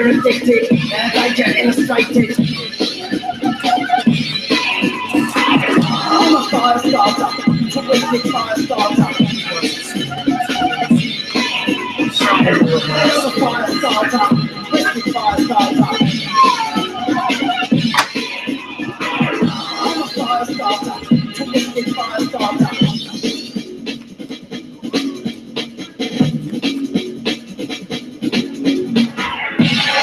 Addicted, and I get illustrated. I'm a fire starter, terrific fire starter. I'm a fire starter, terrific fire starter. I'm a fire starter, terrific fire starter.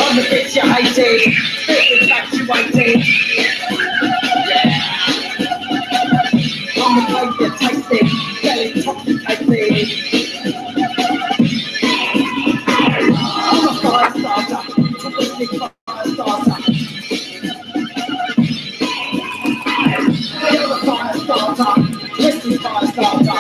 I'm the bitch you hated, bitch infatuated. Yeah. I'm the plate you tasted, very intoxicated. I'm a fire starter, terrific fire starter. You're a fire starter, terrific fire starter.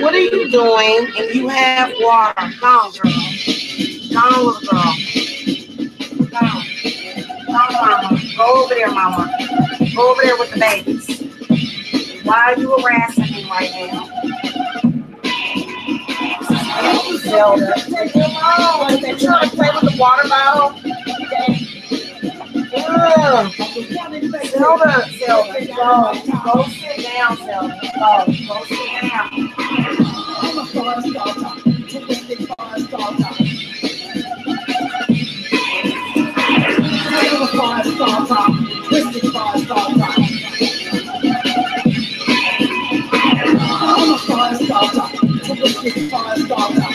What are you doing? And you have water. Go on, girl. Go on, little girl. Go on. Go on, mama. Go over there, mama. Go over there with the babies. Why are you harassing me right now? Zelda. They're trying to play with the water bottle. Zelda. Go sit down, Zelda. Go sit down. I'm a fire starter, terrific fire starter. I'm a fire starter, terrific fire starter. I'm a fire starter, terrific fire starter.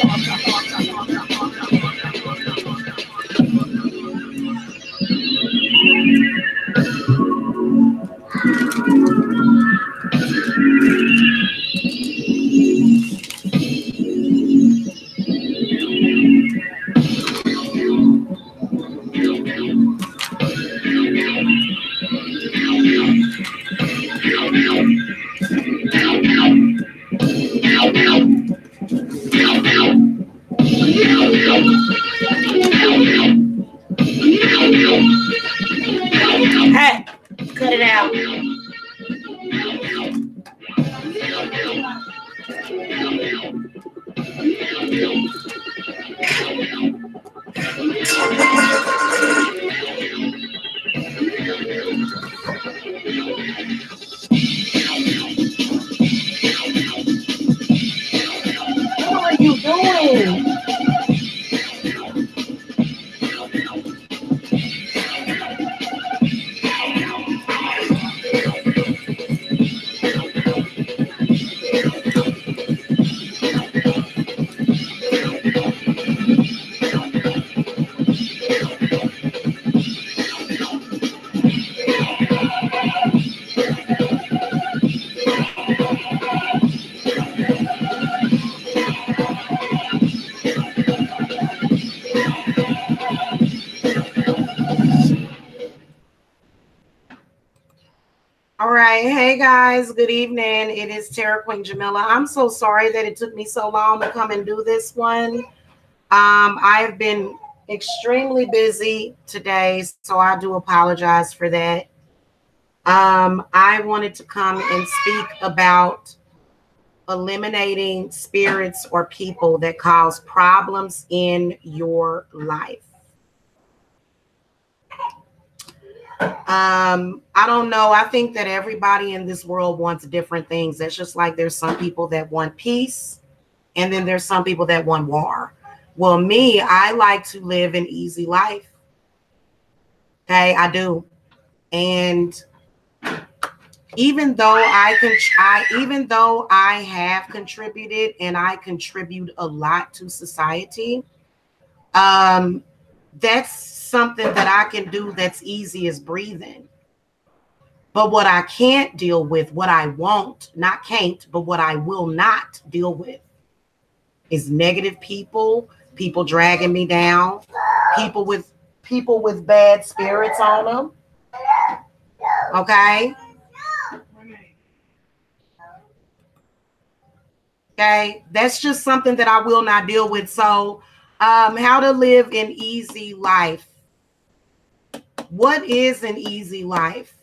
Hey, cut it out. What are you doing? All right. Hey, guys. Good evening. It is Terra Queen Jamila. I'm so sorry that it took me so long to come and do this one. I've been extremely busy today, so I do apologize for that. I wanted to come and speak about eliminating spirits or people that cause problems in your life. I don't know. I think that everybody in this world wants different things. That's just like there's some people that want peace, and then there's some people that want war. Well, me, I like to live an easy life. Okay, I do. And even though even though I have contributed and I contribute a lot to society, that's something that I can do that's easy as breathing. But what I can't deal with, what I won't, not can't, but what I will not deal with is negative people, people dragging me down, people with bad spirits on them. Okay? Okay, that's just something that I will not deal with. So, how to live an easy life. What is an easy life?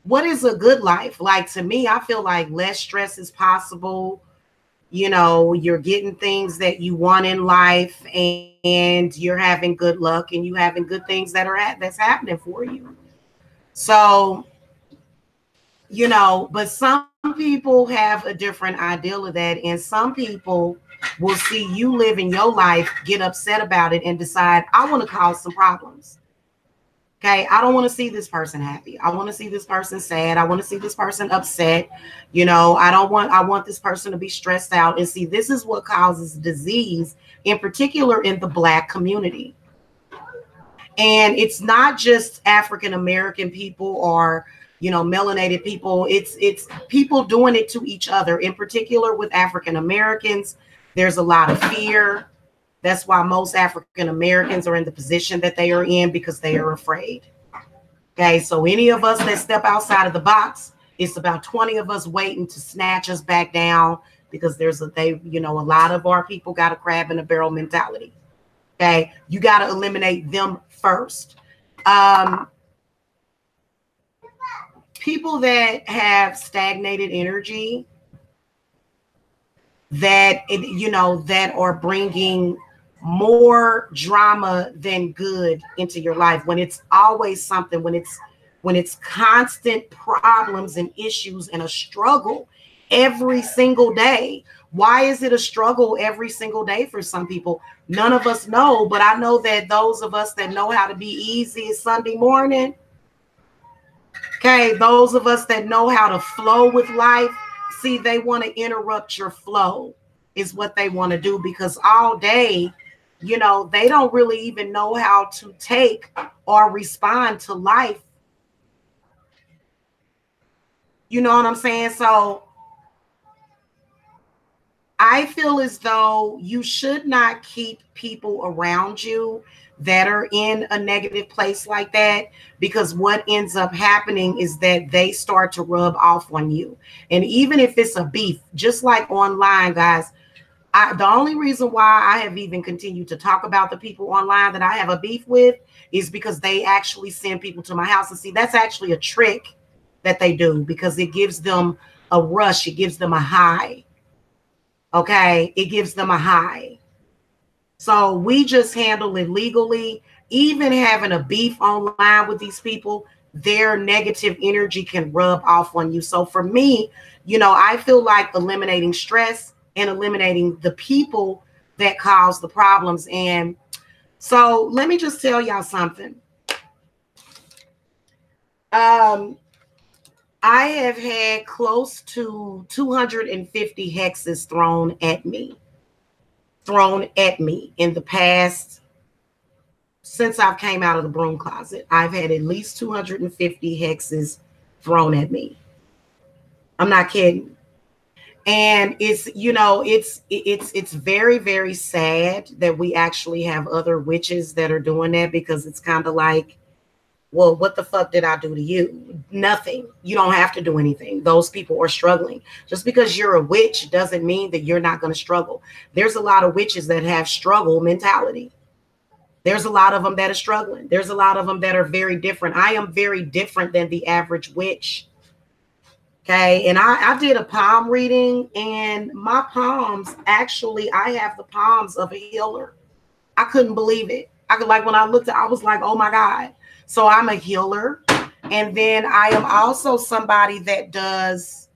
What is a good life? Like, to me, I feel like less stress is possible. You know, you're getting things that you want in life, and you're having good luck, and you having good things that's happening for you. So, you know, but some people have a different ideal of that, and some people will see you living your life, get upset about it, and decide, I want to cause some problems. Okay, I don't want to see this person happy. I want to see this person sad. I want to see this person upset. You know, I want this person to be stressed out. And see, this is what causes disease, in particular in the Black community. And it's not just African American people or, you know, melanated people. It's people doing it to each other. In particular with African Americans, there's a lot of fear. That's why most African Americans are in the position that they are in, because they are afraid. Okay, so any of us that step outside of the box, it's about 20 of us waiting to snatch us back down, because a lot of our people got a crab in a barrel mentality. Okay, you got to eliminate them first. People that have stagnated energy, that are bringing more drama than good into your life, when it's always something, when it's constant problems and issues and a struggle every single day. Why is it a struggle every single day for some people? None of us know, but I know that those of us that know how to be easy is Sunday morning. Okay, those of us that know how to flow with life, see, they want to interrupt your flow is what they want to do, because all day, you know, they don't really even know how to take or respond to life. You know what I'm saying? So I feel as though you should not keep people around you that are in a negative place like that, because what ends up happening is that they start to rub off on you. And even if it's a beef, just like online, guys, the only reason why I have even continued to talk about the people online that I have a beef with is because they actually send people to my house. And see, that's actually a trick that they do, because it gives them a rush. It gives them a high. Okay, it gives them a high. So we just handle it legally. Even having a beef online with these people, their negative energy can rub off on you. So for me, you know, I feel like eliminating stress and eliminating the people that cause the problems. And so let me just tell y'all something. I have had close to 250 hexes thrown at me in the past. Since I've came out of the broom closet, I've had at least 250 hexes thrown at me. I'm not kidding. And it's, you know, it's very, very sad that we actually have other witches that are doing that, because it's kind of like, well, what the fuck did I do to you? Nothing. You don't have to do anything. Those people are struggling. Just because you're a witch doesn't mean that you're not going to struggle. There's a lot of witches that have struggle mentality. There's a lot of them that are struggling. There's a lot of them that are very different. I am very different than the average witch. Okay. And I did a palm reading, and my palms, actually, I have the palms of a healer. I couldn't believe it. Like when I looked at, I was like, oh my God. So I'm a healer. And then I am also somebody that does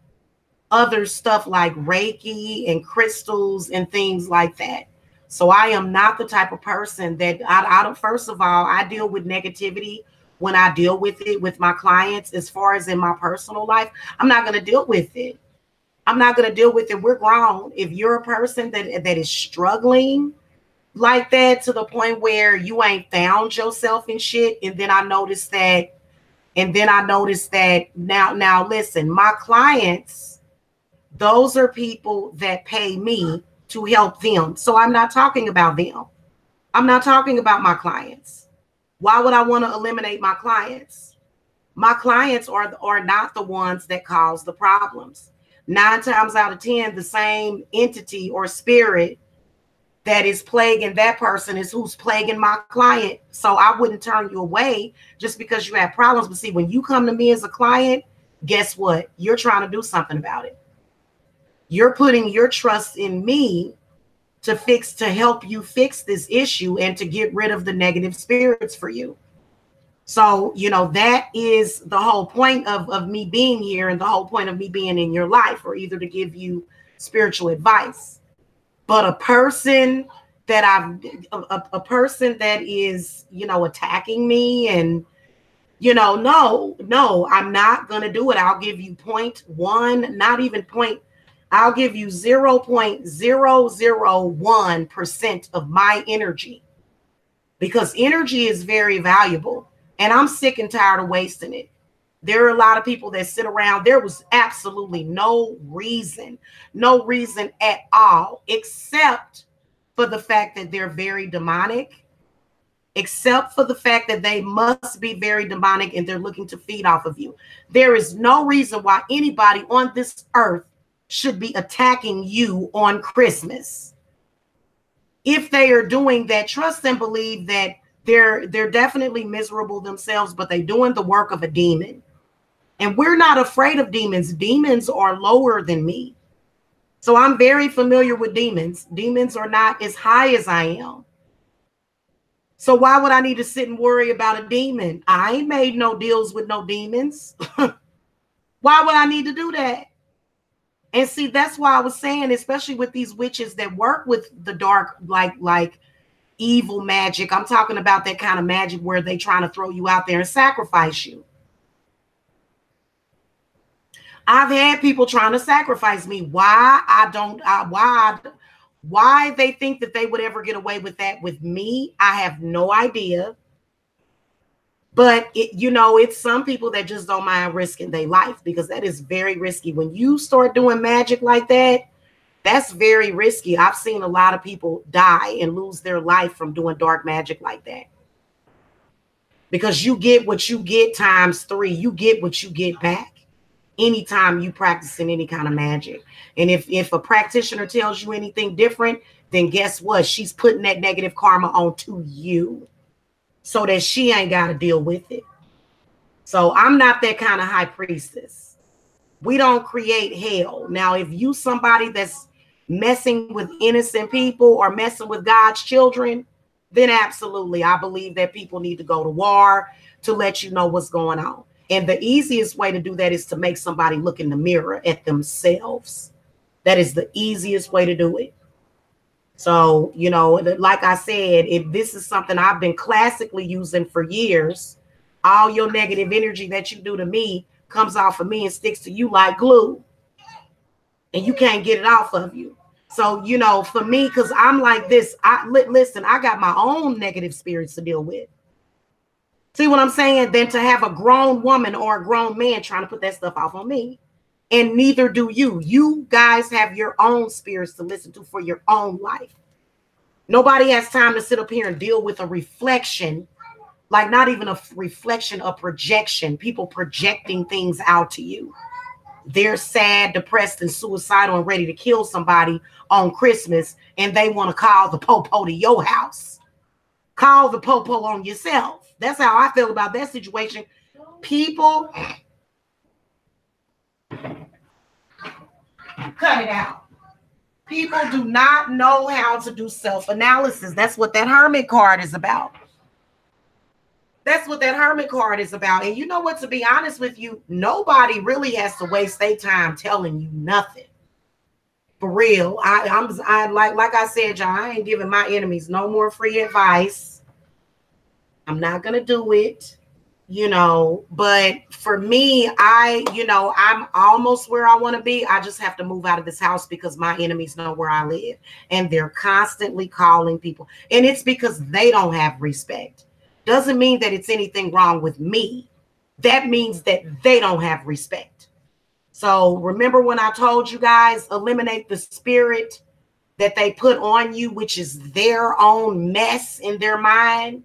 other stuff like Reiki and crystals and things like that. So I am not the type of person that I don't, first of all, I deal with negativity when I deal with it with my clients. As far as in my personal life, I'm not going to deal with it. I'm not going to deal with it. We're grown. If you're a person that is struggling like that to the point where you ain't found yourself in shit, and then I noticed that, now listen, my clients, those are people that pay me to help them. So I'm not talking about them. I'm not talking about my clients. Why would I want to eliminate my clients? My clients are not the ones that cause the problems. 9 times out of 10, the same entity or spirit that is plaguing that person is who's plaguing my client. So I wouldn't turn you away just because you have problems. But see, when you come to me as a client, guess what? You're trying to do something about it. You're putting your trust in me to help you fix this issue and to get rid of the negative spirits for you. So, you know, that is the whole point of me being here, and the whole point of me being in your life, or either to give you spiritual advice. But a person that a person that is, you know, attacking me and, you know, no, I'm not going to do it. I'll give you 0.1, not even point. I'll give you 0.001% of my energy, because energy is very valuable, and I'm sick and tired of wasting it. There are a lot of people that sit around. There was absolutely no reason at all, except for the fact that they're very demonic, except for the fact that they must be very demonic and they're looking to feed off of you. There is no reason why anybody on this earth should be attacking you on Christmas. If they are doing that, trust and believe that they're definitely miserable themselves, but they're doing the work of a demon. And we're not afraid of demons. Demons are lower than me. So I'm very familiar with demons. Demons are not as high as I am. So why would I need to sit and worry about a demon? I ain't made no deals with no demons. Why would I need to do that? And see, that's why I was saying, especially with these witches that work with the dark, like evil magic. I'm talking about that kind of magic where they trying to throw you out there and sacrifice you. I've had people trying to sacrifice me. Why they think that they would ever get away with that with me, I have no idea. But you know, it's some people that just don't mind risking their life, because that is very risky. When you start doing magic like that, that's very risky. I've seen a lot of people die and lose their life from doing dark magic like that. Because you get what you get times 3. You get what you get back anytime you practicing any kind of magic. And if a practitioner tells you anything different, then guess what? She's putting that negative karma onto you so that she ain't got to deal with it. So I'm not that kind of high priestess. We don't create hell. Now, if you somebody that's messing with innocent people or messing with God's children, then absolutely, I believe that people need to go to war to let you know what's going on. And the easiest way to do that is to make somebody look in the mirror at themselves. That is the easiest way to do it. So, you know, like I said, if this is something I've been classically using for years, all your negative energy that you do to me comes off of me and sticks to you like glue. And you can't get it off of you. So, you know, for me, because I'm like this, listen, I got my own negative spirits to deal with. See what I'm saying? Than to have a grown woman or a grown man trying to put that stuff off on me. And neither do you. You guys have your own spirits to listen to for your own life. Nobody has time to sit up here and deal with a reflection, like not even a reflection, a projection. People projecting things out to you. They're sad, depressed, and suicidal and ready to kill somebody on Christmas, and they want to call the popo to your house. Call the popo on yourself. That's how I feel about that situation. People, cut it out. People do not know how to do self-analysis. That's what that hermit card is about. That's what that hermit card is about. And you know what, to be honest with you, nobody really has to waste their time telling you nothing. For real. I like I said, y'all, I ain't giving my enemies no more free advice. I'm not gonna do it, you know, but for me, I'm almost where I want to be. I just have to move out of this house because my enemies know where I live and they're constantly calling people. And it's because they don't have respect. Doesn't mean that it's anything wrong with me. That means that they don't have respect. So remember when I told you guys, eliminate the spirit that they put on you, which is their own mess in their mind.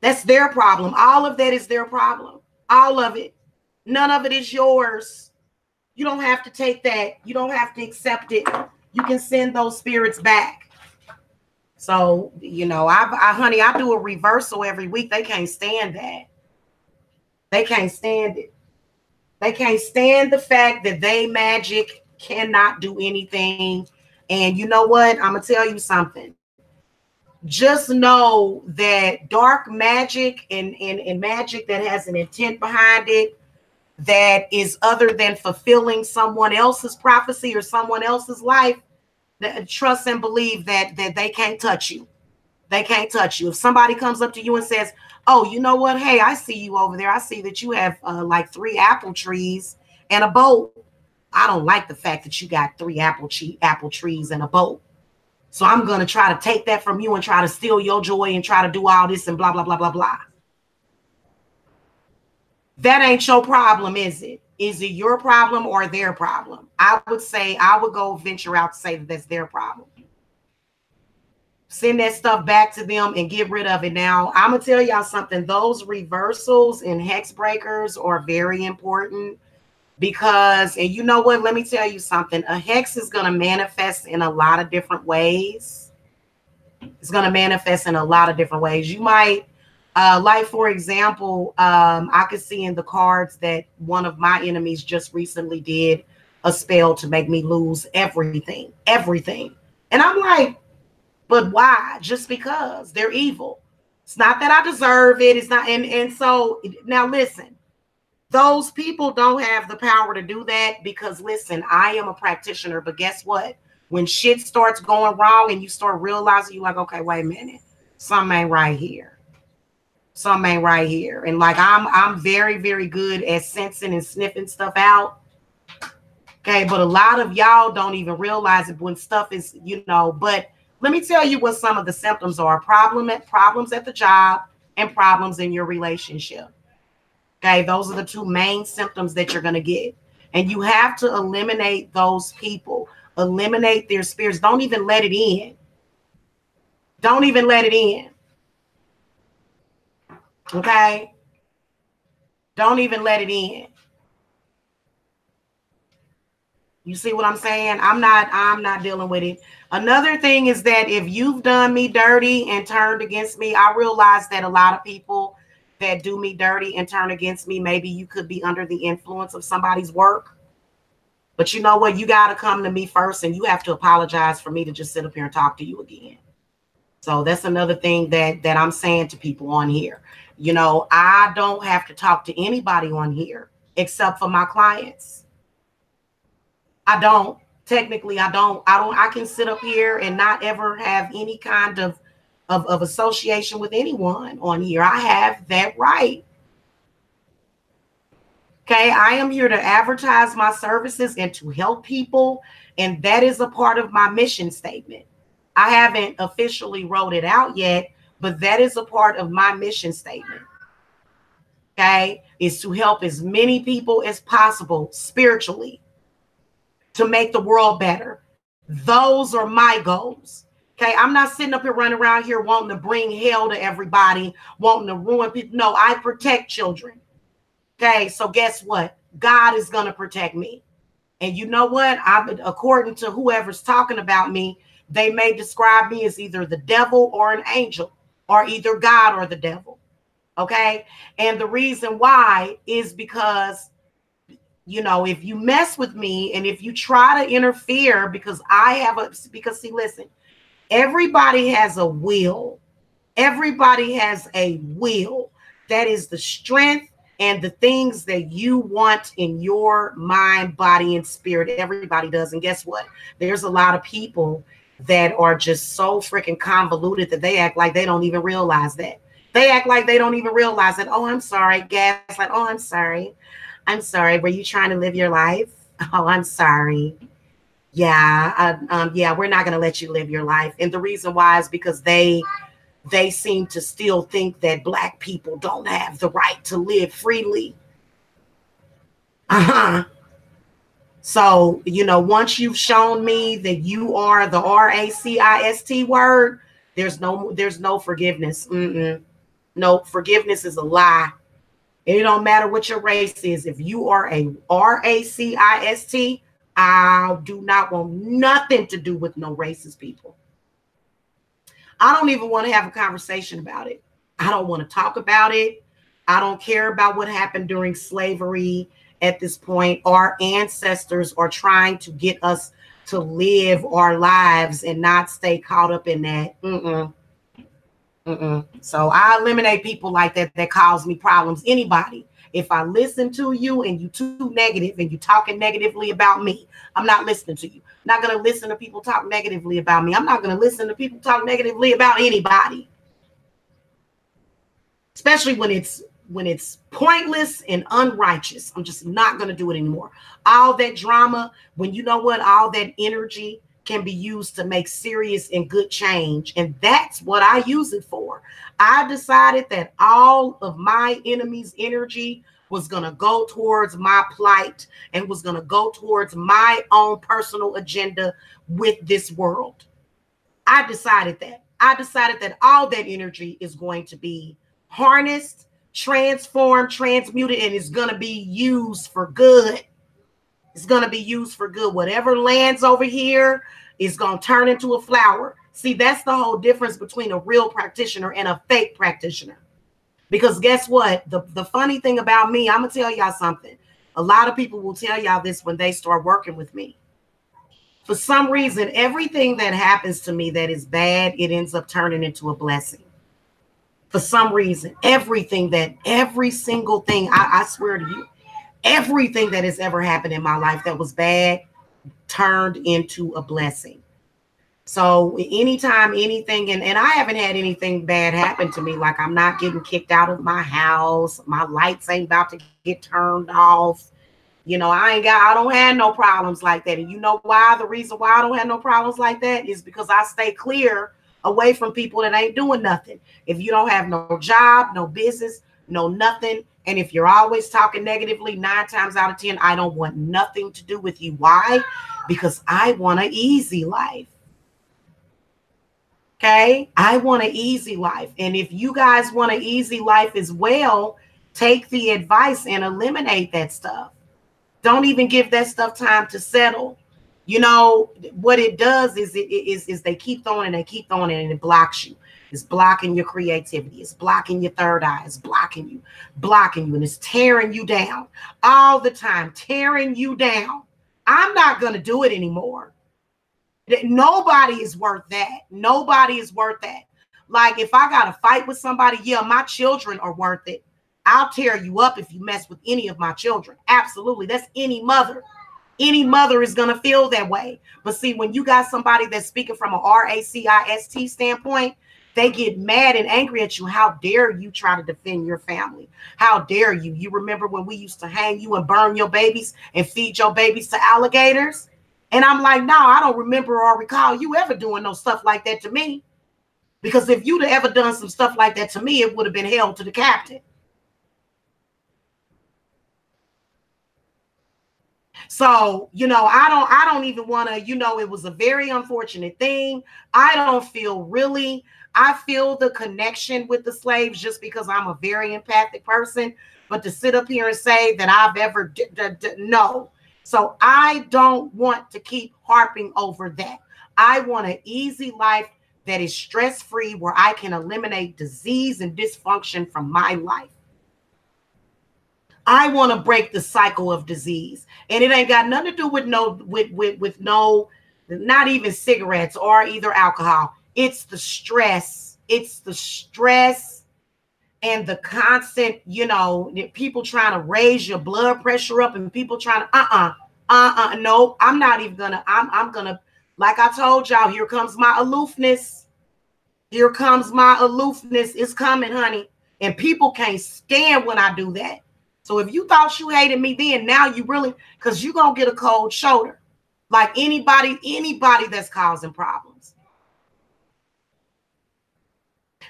That's their problem. All of that is their problem. All of it. None of it is yours. You don't have to take that. You don't have to accept it. You can send those spirits back. So, you know, honey, I do a reversal every week. They can't stand that. They can't stand it. They can't stand the fact that they magic cannot do anything. And you know what? I'm going to tell you something. Just know that dark magic and magic that has an intent behind it that is other than fulfilling someone else's prophecy or someone else's life, trust and believe that they can't touch you. They can't touch you. If somebody comes up to you and says, oh, you know what? Hey, I see you over there. I see that you have like 3 apple trees and a boat. I don't like the fact that you got 3 apple trees and a boat. So I'm going to try to take that from you and try to steal your joy and try to do all this and blah, blah, blah, blah, blah. That ain't your problem, is it? Is it your problem or their problem? I would go venture out to say that that's their problem. Send that stuff back to them and get rid of it. Now, I'm going to tell y'all something. Those reversals and hex breakers are very important because, and you know what? Let me tell you something. A hex is going to manifest in a lot of different ways. It's going to manifest in a lot of different ways. You might, like, for example, I could see in the cards that one of my enemies just recently did a spell to make me lose everything. And I'm like, but why? Just because they're evil. It's not that I deserve it. It's not. And so now listen, those people don't have the power to do that because listen, I am a practitioner, but guess what? When shit starts going wrong and you start realizing you're like, okay, wait a minute, something ain't right here. Something ain't right here. And like, I'm very, very good at sensing and sniffing stuff out. Okay. But a lot of y'all don't even realize it when stuff is, you know, but let me tell you what some of the symptoms are. Problems at the job and problems in your relationship. Okay, those are the 2 main symptoms that you're going to get. And you have to eliminate those people. Eliminate their spirits. Don't even let it in. Don't even let it in. Okay? Don't even let it in. You see what I'm saying? I'm not dealing with it. Another thing is that if you've done me dirty and turned against me, I realize that a lot of people that do me dirty and turn against me, maybe you could be under the influence of somebody's work. But you know what? You got to come to me first and you have to apologize for me to just sit up here and talk to you again. So that's another thing that I'm saying to people on here. You know, I don't have to talk to anybody on here except for my clients. I don't. Technically, I don't. I can sit up here and not ever have any kind of association with anyone on here. I have that right. Okay, I am here to advertise my services and to help people. And that is a part of my mission statement. I haven't officially wrote it out yet, but that is a part of my mission statement. Okay, is to help as many people as possible spiritually, to make the world better. Those are my goals. Okay, I'm not sitting up here running around here wanting to bring hell to everybody, wanting to ruin people. No, I protect children. Okay, so guess what? God is going to protect me. And you know what? According to whoever's talking about me, They may describe me as either the devil or an angel, or either God or the devil. Okay. And the reason why is because, you know, if you mess with me and if you try to interfere, because see, listen, everybody has a will. Everybody has a will. That is the strength and the things that you want in your mind, body, and spirit. Everybody does. And guess what? There's a lot of people that are just so freaking convoluted that they act like they don't even realize that. They act like they don't even realize that. Oh, I'm sorry. Gaslight. Oh, I'm sorry. I'm sorry. Were you trying to live your life? Oh, I'm sorry. Yeah. Yeah, we're not going to let you live your life. And the reason why is because they seem to still think that Black people don't have the right to live freely. So, you know, once you've shown me that you are the RACIST word, there's no forgiveness. No, forgiveness is a lie. It don't matter what your race is. If you are a RACIST, I do not want nothing to do with no racist people. I don't even want to have a conversation about it. I don't want to talk about it. I don't care about what happened during slavery at this point. Our ancestors are trying to get us to live our lives and not stay caught up in that. So I eliminate people like that cause me problems. Anybody, if I listen to you and you too negative and you talking negatively about me, I'm not listening to you. I'm not going to listen to people talk negatively about me. I'm not going to listen to people talk negatively about anybody, especially when it's pointless and unrighteous. I'm just not going to do it anymore. All that drama, when you know what, all that energy can be used to make serious and good change. And that's what I use it for. I decided that all of my enemy's energy was going to go towards my plight and was going to go towards my own personal agenda with this world. I decided that all that energy is going to be harnessed, transformed, transmuted, and it's going to be used for good. It's going to be used for good. Whatever lands over here is going to turn into a flower. See, that's the whole difference between a real practitioner and a fake practitioner. Because guess what? The funny thing about me, I'm going to tell y'all something. A lot of people will tell y'all this when they start working with me. For some reason, everything that happens to me that is bad, it ends up turning into a blessing. For some reason, every single thing, I swear to you, everything that has ever happened in my life that was bad turned into a blessing. So anytime anything, and I haven't had anything bad happen to me, like I'm not getting kicked out of my house, my lights ain't about to get turned off. You know, I don't have no problems like that. And you know why? The reason why I don't have no problems like that is because I stay clear away from people that ain't doing nothing. If you don't have no job, no business, no nothing, and if you're always talking negatively, 9 times out of 10, I don't want nothing to do with you. Why? Because I want an easy life. Okay? I want an easy life. And if you guys want an easy life as well, take the advice and eliminate that stuff. Don't even give that stuff time to settle. You know, what it does is they keep throwing and they keep throwing it, and it blocks you. It's blocking your creativity. It's blocking your third eye. It's blocking you, and it's tearing you down all the time, tearing you down. I'm not going to do it anymore. Nobody is worth that. Nobody is worth that. Like if I got to fight with somebody, yeah, my children are worth it. I'll tear you up if you mess with any of my children. Absolutely. That's any mother. Any mother is going to feel that way. But see, when you got somebody that's speaking from a RACIST standpoint, they get mad and angry at you. How dare you try to defend your family? How dare you? You remember when we used to hang you and burn your babies and feed your babies to alligators? And I'm like, no, I don't remember or recall you ever doing no stuff like that to me. Because if you'd have ever done some stuff like that to me, it would have been held to the captain. So, you know, I don't even want to, you know, it was a very unfortunate thing. I feel the connection with the slaves just because I'm a very empathic person, but to sit up here and say that I've ever, no. So I don't want to keep harping over that. I want an easy life that is stress-free, where I can eliminate disease and dysfunction from my life. I want to break the cycle of disease. And it ain't got nothing to do with no, not even cigarettes or either alcohol. It's the stress. It's the stress and the constant, you know, people trying to raise your blood pressure up, and people trying to, no, I'm not even gonna, I'm gonna, like I told y'all, here comes my aloofness. Here comes my aloofness. It's coming, honey. And people can't stand when I do that. So if you thought you hated me then, now you really, because you're going to get a cold shoulder. Like anybody that's causing problems.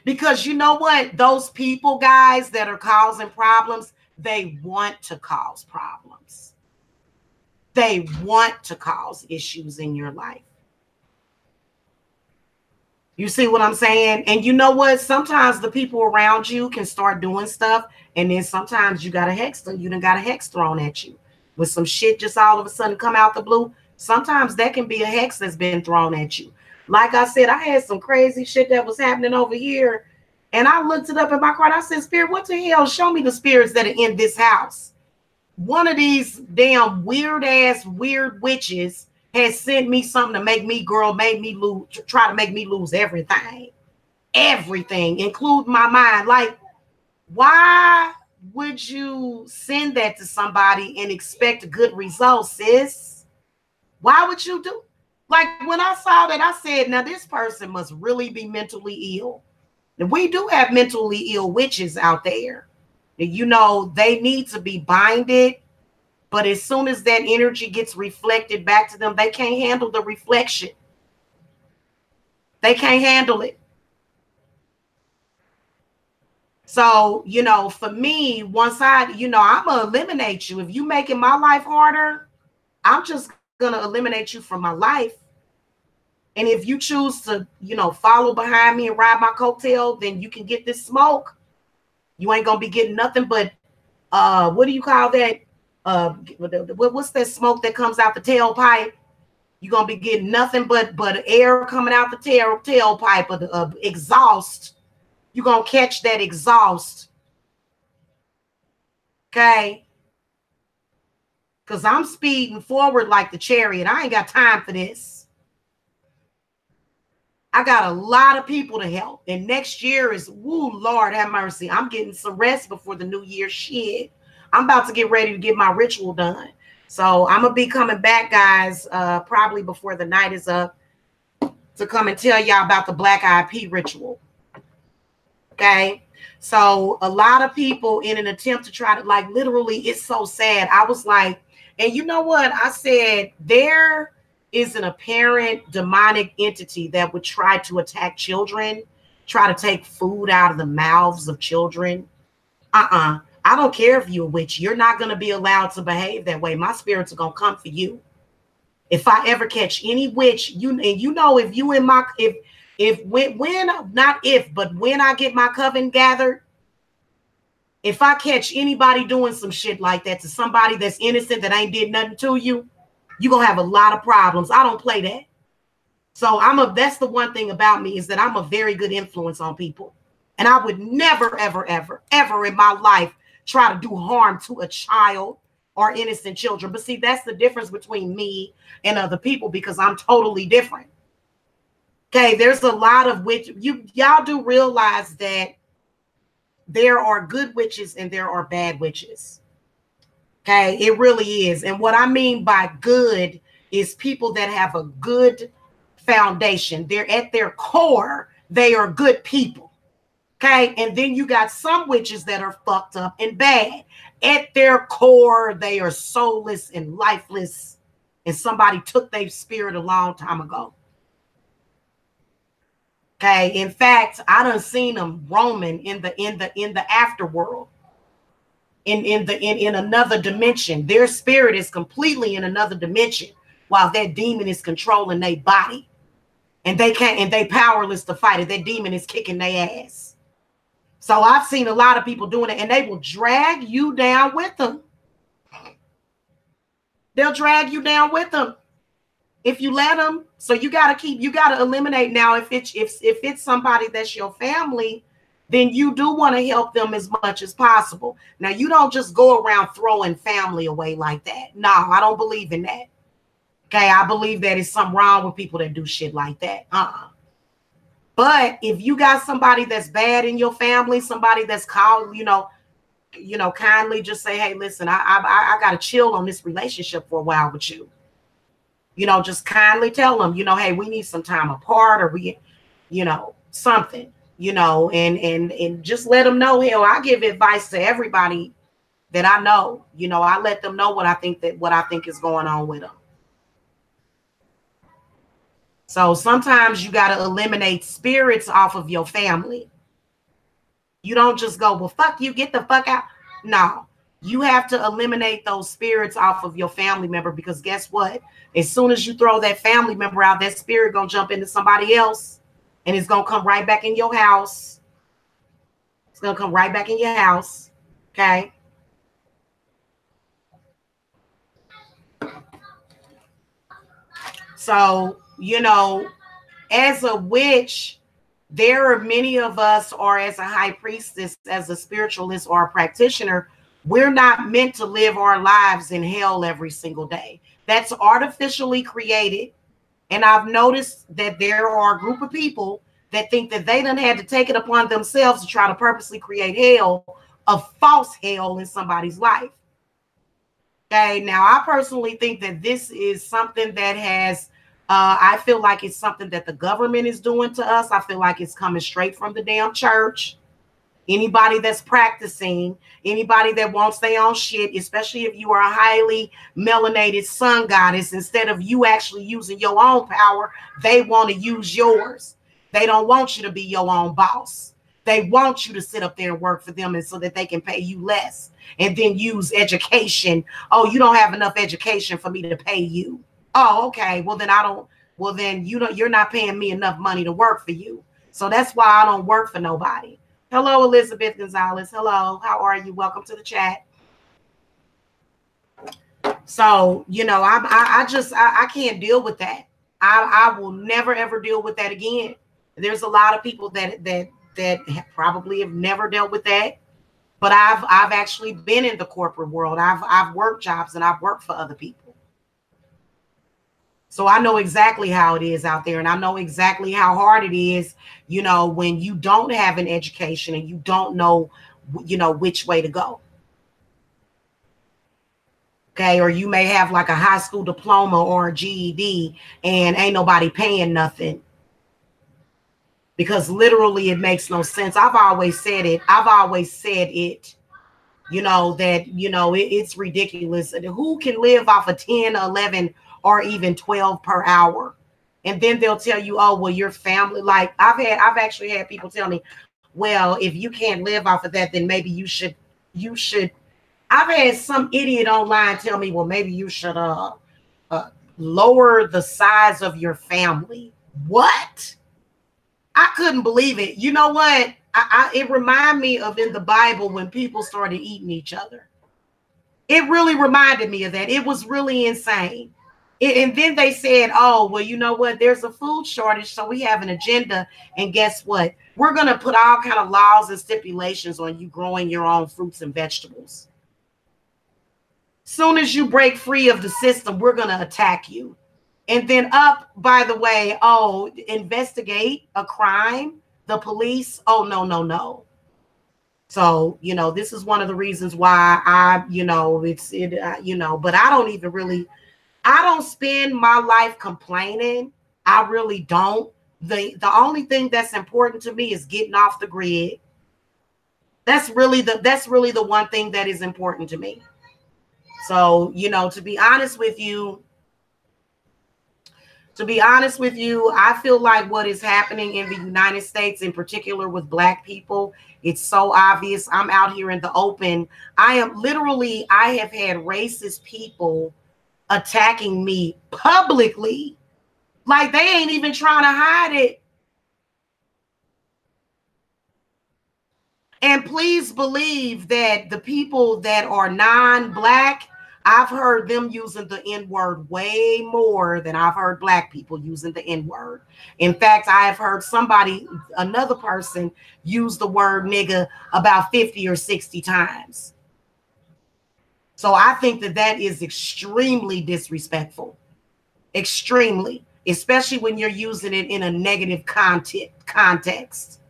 Because you know what? Those people, guys, that are causing problems, they want to cause problems. They want to cause issues in your life. You see what I'm saying? And you know what? Sometimes the people around you can start doing stuff, and then sometimes you got a hex. You done got a hex thrown at you with some shit just all of a sudden come out the blue. Sometimes that can be a hex that's been thrown at you. Like I said, I had some crazy shit that was happening over here, and I looked it up in my card. I said, Spirit, what the hell? Show me the spirits that are in this house. One of these damn weird witches has sent me something to make me, try to make me lose everything, including my mind. Like, why would you send that to somebody and expect good results, sis? Why would you do? Like, when I saw that, I said, now this person must really be mentally ill. And we do have mentally ill witches out there. You know, they need to be binded. But as soon as that energy gets reflected back to them, they can't handle the reflection. They can't handle it. So, you know, for me, once I'm going to eliminate you. If you making my life harder, I'm just going to eliminate you from my life. And if you choose to, follow behind me and ride my coattail, then you can get this smoke. You ain't going to be getting nothing but, what do you call that? What's that smoke that comes out the tailpipe? You're gonna be getting nothing but air coming out the tailpipe of exhaust. You're gonna catch that exhaust. Okay. Because I'm speeding forward like the chariot. I ain't got time for this. I got a lot of people to help. And next year is, woo, Lord have mercy. I'm getting some rest before the new year. Shit. I'm about to get ready to get my ritual done. So I'm going to be coming back, guys, probably before the night is up, to come and tell y'all about the Black Eyed Pea ritual. Okay. So a lot of people, in an attempt to try to, like, literally, it's so sad. I was like, and you know what? I said, there is an apparent demonic entity that would try to attack children, try to take food out of the mouths of children. I don't care if you're a witch. You're not going to be allowed to behave that way. My spirits are going to come for you. If I ever catch any witch, when I get my coven gathered, if I catch anybody doing some shit like that to somebody that's innocent, that ain't did nothing to you, you're going to have a lot of problems. I don't play that. So that's the one thing about me, is that I'm a very good influence on people. And I would never, ever, ever, ever in my life try to do harm to a child or innocent children. But see, that's the difference between me and other people, because I'm totally different. Okay, there's a lot of y'all do realize that there are good witches and there are bad witches. Okay, it really is. And what I mean by good is people that have a good foundation. They're at their core, they are good people. Okay, and then you got some witches that are fucked up and bad. At their core, they are soulless and lifeless, and somebody took their spirit a long time ago. Okay, in fact, I done seen them roaming in the afterworld, in another dimension. Their spirit is completely in another dimension, while that demon is controlling their body, and they powerless to fight it. That demon is kicking their ass. So I've seen a lot of people doing it, and they will drag you down with them. They'll drag you down with them. If you let them, so you got to eliminate. Now, if it's somebody that's your family, then you do want to help them as much as possible. Now, you don't just go around throwing family away like that. No, I don't believe in that. Okay, I believe that it's something wrong with people that do shit like that. But if you got somebody that's bad in your family, somebody that's called, kindly just say, hey, listen, I got to chill on this relationship for a while with you. Just kindly tell them, hey, we need some time apart, or we, something, and just let them know. Hell, I give advice to everybody that I know. I let them know what I think is going on with them. So sometimes you got to eliminate spirits off of your family. You don't just go, well, fuck you, get the fuck out. No, you have to eliminate those spirits off of your family member, because guess what? As soon as you throw that family member out, that spirit gonna jump into somebody else, and it's gonna come right back in your house. It's gonna come right back in your house. Okay. So, as a witch, there are many of us, or as a high priestess, as a spiritualist or a practitioner, we're not meant to live our lives in hell every single day. That's artificially created. And I've noticed that there are a group of people that think that they done had to take it upon themselves to try to purposely create hell, a false hell in somebody's life. Okay, now I personally think that this is something that has, I feel like it's something that the government is doing to us. I feel like it's coming straight from the damn church. Anybody that's practicing, anybody that won't stay on shit, especially if you are a highly melanated sun goddess, instead of you actually using your own power, they want to use yours. They don't want you to be your own boss. They want you to sit up there and work for them, and so that they can pay you less, and then use education. Oh, you don't have enough education for me to pay you. Oh, okay. Well, then you're not paying me enough money to work for you. So that's why I don't work for nobody. Hello, Elizabeth Gonzalez. Hello. How are you? Welcome to the chat. So, I can't deal with that. I will never, ever deal with that again. There's a lot of people that probably have never dealt with that. But I've actually been in the corporate world. I've worked jobs, and I've worked for other people. So I know exactly how it is out there, and I know exactly how hard it is, when you don't have an education and you don't know, which way to go. Okay, or you may have like a high school diploma or a GED, and ain't nobody paying nothing. Because literally it makes no sense. I've always said it. It's ridiculous. Who can live off of 10, 11, or even 12 per hour? And then they'll tell you, oh, well, your family, like I've actually had people tell me, well, if you can't live off of that, then maybe you should. I've had some idiot online tell me, well, maybe you should lower the size of your family. What? I couldn't believe it. You know what? It reminded me of in the Bible when people started eating each other. It really reminded me of that. It was really insane. And then they said, oh, well, you know what? There's a food shortage, so we have an agenda. And guess what? We're going to put all kind of laws and stipulations on you growing your own fruits and vegetables. Soon as you break free of the system, we're going to attack you. And then by the way, investigate a crime, the police. Oh, no. So, this is one of the reasons why but I don't spend my life complaining. I really don't. The only thing that's important to me is getting off the grid. That's really the one thing that is important to me. So, to be honest with you, I feel like what is happening in the United States, in particular with Black people, it's so obvious. I'm out here in the open. I have had racist people attacking me publicly. Like they ain't even trying to hide it. And please believe that the people that are non-Black, I've heard them using the N-word way more than I've heard black people using the N-word. In fact, I have heard another person, use the word nigga about 50 or 60 times. So I think that is extremely disrespectful. Extremely. Especially when you're using it in a negative context.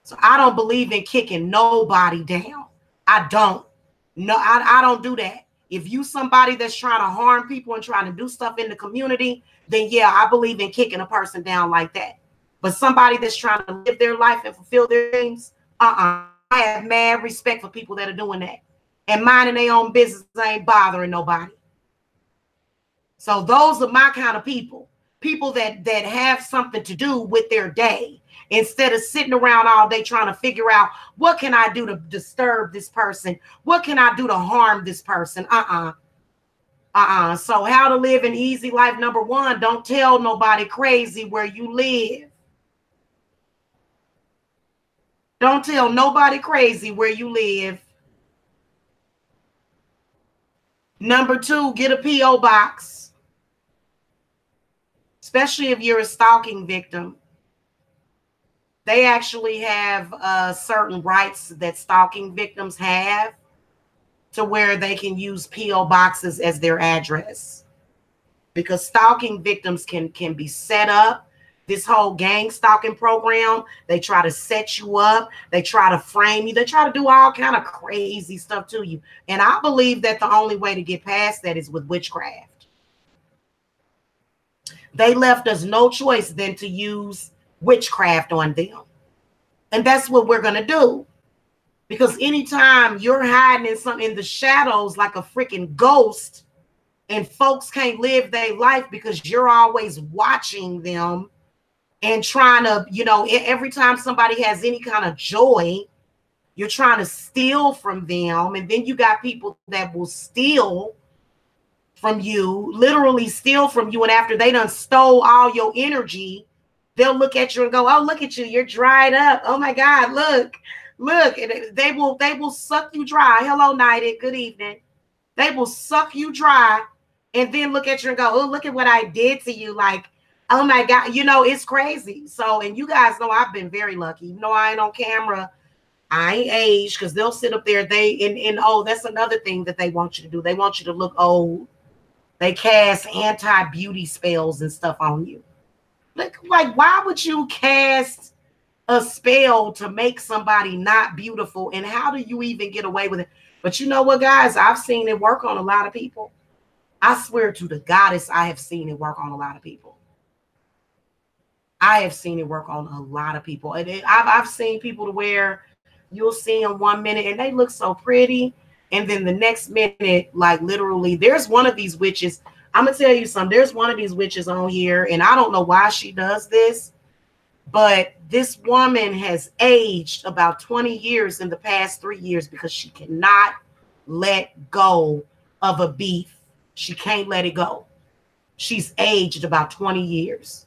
So I don't believe in kicking nobody down. I don't. No, I don't do that. If you somebody that's trying to harm people and trying to do stuff in the community, then yeah, I believe in kicking a person down like that. But somebody that's trying to live their life and fulfill their dreams, I have mad respect for people that are doing that. And minding their own business ain't bothering nobody. So those are my kind of people. People that have something to do with their day. Instead of sitting around all day trying to figure out, what can I do to disturb this person? What can I do to harm this person? So how to live an easy life. Number one, don't tell nobody crazy where you live. Don't tell nobody crazy where you live. Number two, get a P.O. box. Especially if you're a stalking victim. They actually have certain rights that stalking victims have to where they can use P.O. boxes as their address. Because stalking victims can be set up. This whole gang stalking program, they try to set you up. They try to frame you. They try to do all kind of crazy stuff to you. And I believe that the only way to get past that is with witchcraft. They left us no choice than to use witchcraft on them. And that's what we're going to do. Because anytime you're hiding in the shadows like a freaking ghost, and folks can't live their life because you're always watching them and trying to, every time somebody has any kind of joy, you're trying to steal from them. And then you got people that will steal from you, literally steal from you. And after they done stole all your energy, they'll look at you and go, oh, look at you. You're dried up. Oh my God, look. And they will suck you dry. Hello, Nighted. Good evening. They will suck you dry and then look at you and go, oh, look at what I did to you. Like, oh my God, it's crazy. So, and you guys know I've been very lucky. Even though I ain't on camera, I ain't aged, because they'll sit up there. That's another thing that they want you to do. They want you to look old. They cast anti-beauty spells and stuff on you. Like, why would you cast a spell to make somebody not beautiful? And how do you even get away with it? But you know what, guys? I've seen it work on a lot of people. I swear to the goddess, I have seen it work on a lot of people. I have seen it work on a lot of people. And I've seen people to where you'll see them 1 minute and they look so pretty. And then the next minute, like literally, there's one of these witches. I'm going to tell you something. There's one of these witches on here, and I don't know why she does this, but this woman has aged about 20 years in the past 3 years because she cannot let go of a beef. She can't let it go. She's aged about 20 years.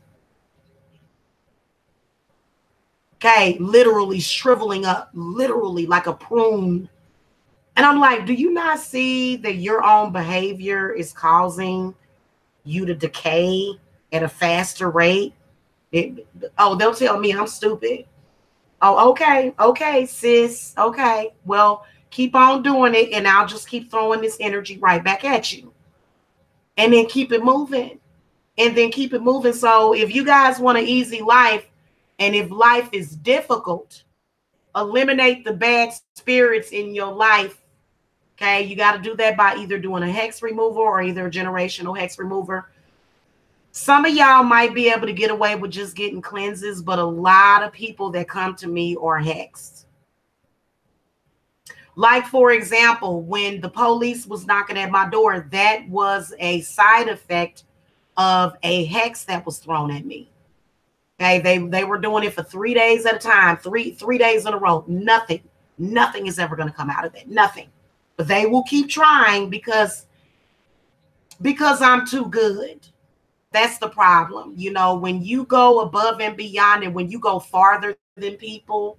Okay, literally shriveling up, literally like a prune. And I'm like, do you not see that your own behavior is causing you to decay at a faster rate? They'll tell me I'm stupid. Oh, okay, sis. Okay, well, keep on doing it, and I'll just keep throwing this energy right back at you. And then keep it moving. And then keep it moving. So if you guys want an easy life, and if life is difficult, eliminate the bad spirits in your life. Okay, you got to do that by either doing a hex removal or either a generational hex remover. Some of y'all might be able to get away with just getting cleanses, but a lot of people that come to me are hexed. Like, for example, when the police was knocking at my door, that was a side effect of a hex that was thrown at me. Okay, they were doing it for 3 days at a time, three days in a row. Nothing is ever going to come out of that. Nothing. But they will keep trying because I'm too good. That's the problem. When you go above and beyond, and when you go farther than people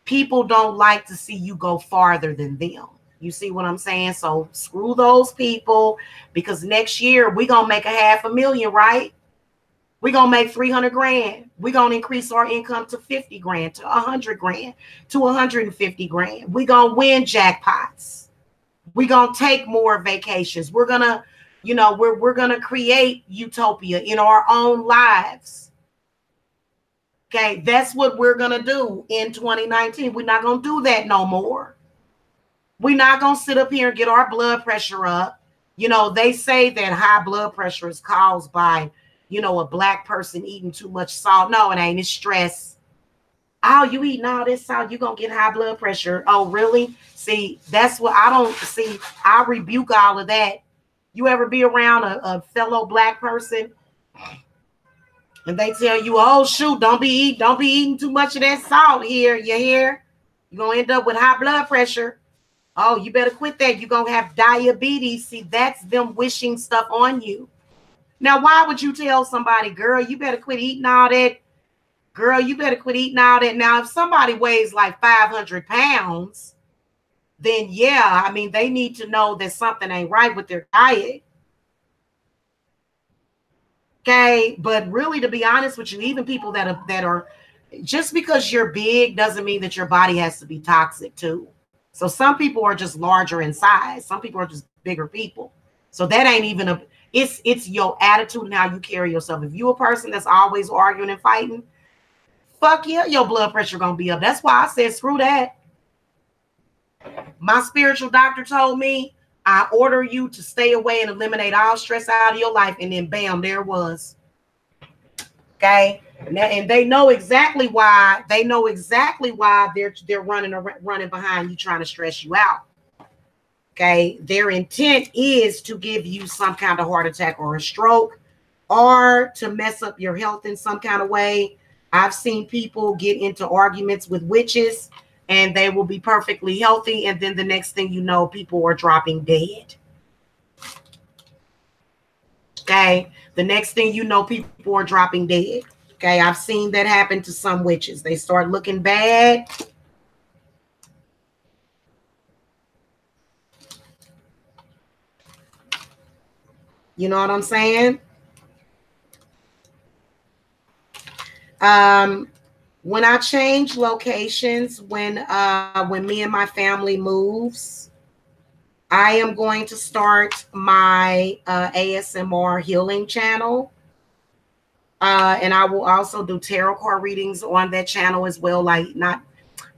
don't like to see you go farther than them. You see what I'm saying? So screw those people, because next year we're going to make $500,000, right? We're going to make 300 grand. We're going to increase our income to 50 grand, to 100 grand, to 150 grand. We're going to win jackpots. We're going to take more vacations. We're going to, you know, we're going to create utopia in our own lives. Okay, that's what we're going to do in 2019. We're not going to do that no more. We're not going to sit up here and get our blood pressure up. You know, they say that high blood pressure is caused by, you know, a black person eating too much salt. No, it ain't. It's stress. Oh, you eating all this salt, you're going to get high blood pressure. Oh, really? See, that's what I don't see. I rebuke all of that. You ever be around a fellow black person and they tell you, oh, shoot, don't be eating too much of that salt here. You hear? You're going to end up with high blood pressure. Oh, you better quit that. You're going to have diabetes. See, that's them wishing stuff on you. Now, why would you tell somebody, girl, you better quit eating all that? Girl, you better quit eating all that. Now, if somebody weighs like 500 pounds, then yeah, I mean, they need to know that something ain't right with their diet. Okay, but really, to be honest with you, even people that are just because you're big doesn't mean that your body has to be toxic too. So some people are just larger in size. Some people are just bigger people. So that ain't even it's your attitude and how you carry yourself. If you're a person that's always arguing and fighting, fuck yeah, your blood pressure gonna be up. That's why I said screw that. My spiritual doctor told me, I order you to stay away and eliminate all stress out of your life. And then bam, there it was. Okay. And they know exactly why. They know exactly why they're running behind you, trying to stress you out. Okay. Their intent is to give you some kind of heart attack or a stroke, or to mess up your health in some kind of way. I've seen people get into arguments with witches and they will be perfectly healthy. And then the next thing you know, people are dropping dead. Okay. The next thing you know, people are dropping dead. Okay. I've seen that happen to some witches. They start looking bad. You know what I'm saying? When I change locations, when me and my family moves, I am going to start my ASMR healing channel. And I will also do tarot card readings on that channel as well. Like not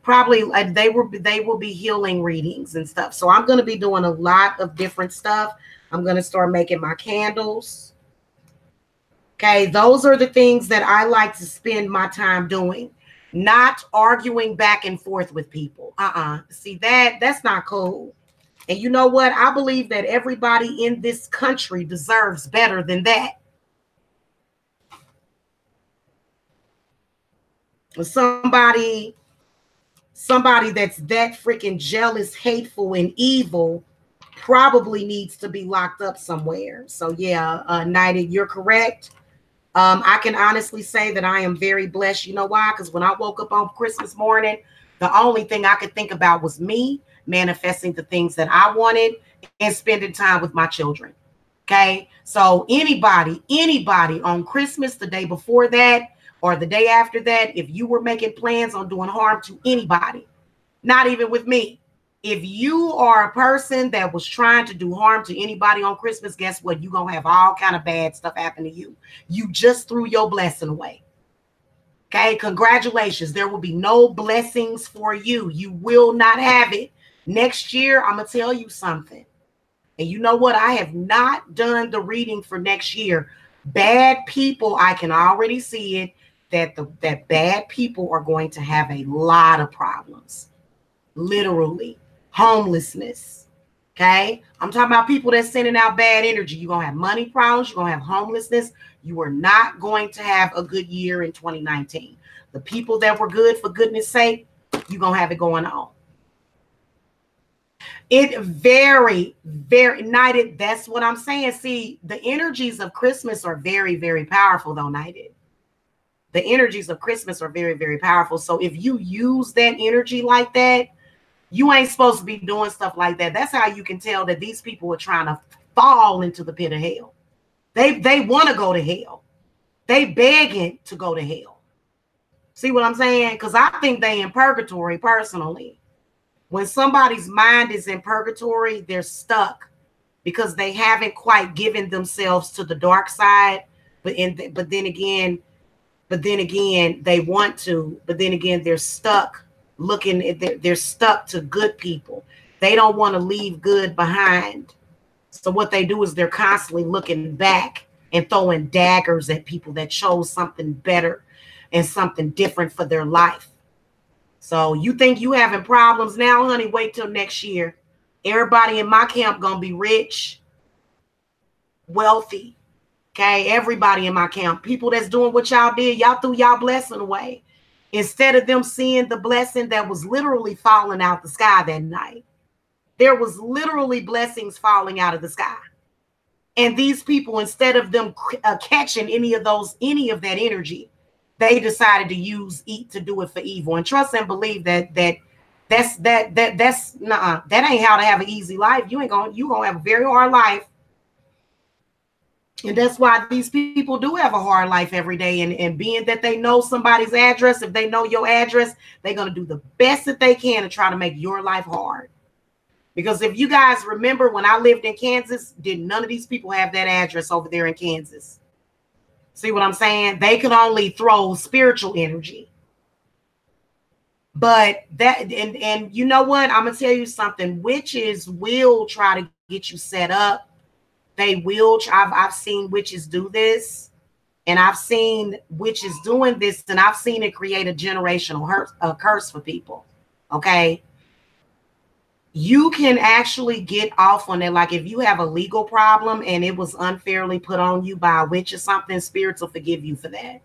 probably they will be healing readings and stuff. So I'm going to be doing a lot of different stuff. I'm going to start making my candles. Okay, those are the things that I like to spend my time doing, not arguing back and forth with people. See, that's not cool. And you know what? I believe that everybody in this country deserves better than that. Somebody that's that freaking jealous, hateful, and evil probably needs to be locked up somewhere. So yeah, Knighted, you're correct. I can honestly say that I am very blessed. You know why? Because when I woke up on Christmas morning, the only thing I could think about was me manifesting the things that I wanted and spending time with my children. Okay. So anybody on Christmas, the day before that, or the day after that, if you were making plans on doing harm to anybody, not even with me, if you are a person that was trying to do harm to anybody on Christmas, guess what? You're going to have all kind of bad stuff happen to you. You just threw your blessing away. Okay, congratulations. There will be no blessings for you. You will not have it. Next year, I'm going to tell you something. And you know what? I have not done the reading for next year. Bad people, I can already see it, that bad people are going to have a lot of problems. Literally. Homelessness. Okay? I'm talking about people that's sending out bad energy. You're going to have money problems. You're going to have homelessness. You are not going to have a good year in 2019. The people that were good, for goodness sake, you're going to have it going on. It very, very Knighted. That's what I'm saying. See, the energies of Christmas are very, very powerful, though, Knighted. The energies of Christmas are very, very powerful. So if you use that energy like that, You ain't supposed to be doing stuff like that. That's how you can tell that these people are trying to fall into the pit of hell. They want to go to hell. They begging to go to hell. See what I'm saying? Because I think they in purgatory personally. When somebody's mind is in purgatory, they're stuck because they haven't quite given themselves to the dark side. But then again, they want to. But then again, they're stuck they're stuck to good people. They don't want to leave good behind. So what they do is they're constantly looking back and throwing daggers at people that chose something better and something different for their life. So you think you having problems now, honey? Wait till next year. Everybody in my camp gonna be rich, wealthy. Okay, everybody in my camp, people that's doing what y'all did, y'all threw y'all blessing away. Instead of them seeing the blessing that was literally falling out the sky that night. There was literally blessings falling out of the sky. And these people, instead of them catching any of that energy, they decided to to do it for evil. And trust and believe that ain't how to have an easy life. You gonna have a very hard life. And that's why these people do have a hard life every day. And being that they know somebody's address, if they know your address, they're gonna do the best that they can to try to make your life hard. Because if you guys remember, when I lived in Kansas, did none of these people have that address over there in Kansas? See what I'm saying? They could only throw spiritual energy. But that, and you know what? I'm going to tell you something. Witches will try to get you set up. They will. I've seen witches do this. And I've seen witches doing this. And I've seen it create a generational curse for people. Okay? You can actually get off on it. Like if you have a legal problem and it was unfairly put on you by a witch or something, spirits will forgive you for that.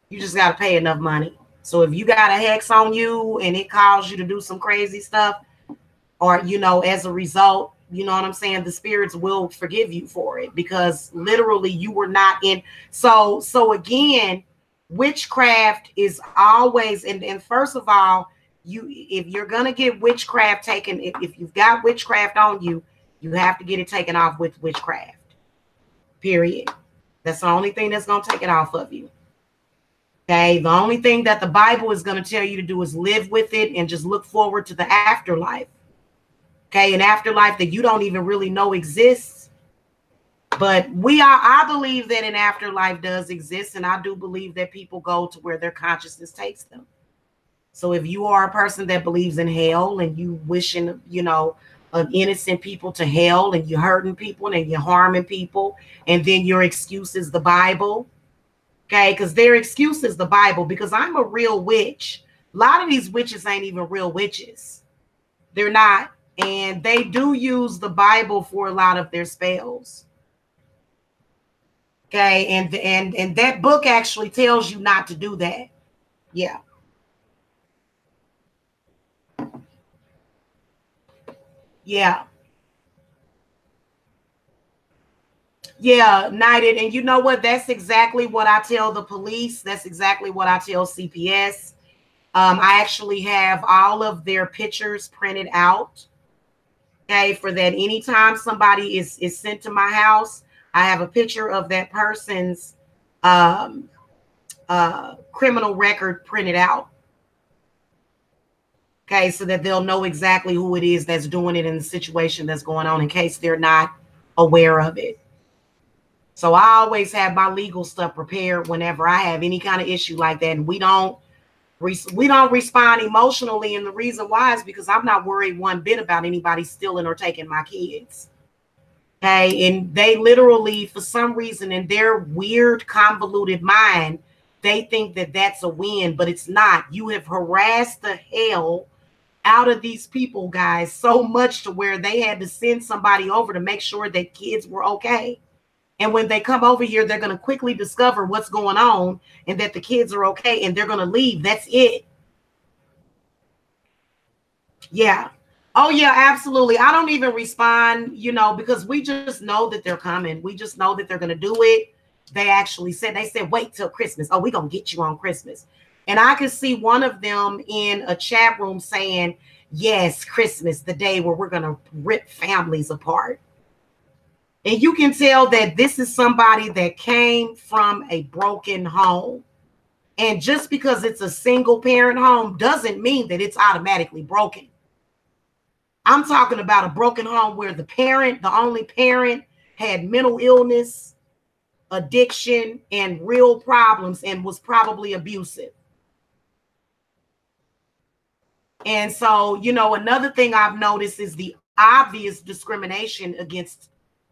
You just got to pay enough money. So if you got a hex on you and it caused you to do some crazy stuff, or, as a result, you know what I'm saying? The spirits will forgive you for it because literally you were not in. So again, witchcraft is always, and first of all, if you're gonna get witchcraft taken, if you've got witchcraft on you, you have to get it taken off with witchcraft. Period. That's the only thing that's gonna take it off of you. Okay. The only thing that the Bible is gonna tell you to do is live with it and just look forward to the afterlife. Okay, an afterlife that you don't even really know exists. But I believe that an afterlife does exist, and I do believe that people go to where their consciousness takes them. So if you are a person that believes in hell and you wishing, of innocent people to hell and you're hurting people and you're harming people, and then your excuse is the Bible, okay? Because their excuse is the Bible, because I'm a real witch. A lot of these witches ain't even real witches. They're not. And they do use the Bible for a lot of their spells. Okay, and that book actually tells you not to do that. Yeah. Yeah. Yeah, Knighted. And you know what? That's exactly what I tell the police. That's exactly what I tell CPS. I actually have all of their pictures printed out. Okay, for that, anytime somebody is sent to my house, I have a picture of that person's criminal record printed out. Okay, so that they'll know exactly who it is that's doing it in the situation that's going on in case they're not aware of it. So I always have my legal stuff prepared whenever I have any kind of issue like that. And we don't respond emotionally, and the reason why is because I'm not worried one bit about anybody stealing or taking my kids. Okay, and they literally, for some reason, in their weird, convoluted mind, they think that that's a win, but it's not. You have harassed the hell out of these people, guys, so much to where they had to send somebody over to make sure that kids were okay. And when they come over here, they're going to quickly discover what's going on and that the kids are okay, and they're going to leave. That's it. Yeah. Oh, yeah, absolutely. I don't even respond, because we just know that they're coming. We just know that they're going to do it. They said, wait till Christmas. Oh, we're going to get you on Christmas. And I could see one of them in a chat room saying, Yes, Christmas, the day where we're going to rip families apart. And you can tell that this is somebody that came from a broken home. And just because it's a single parent home doesn't mean that it's automatically broken. I'm talking about a broken home where the parent, the only parent, had mental illness, addiction, and real problems and was probably abusive. And so, you know, another thing I've noticed is the obvious discrimination against,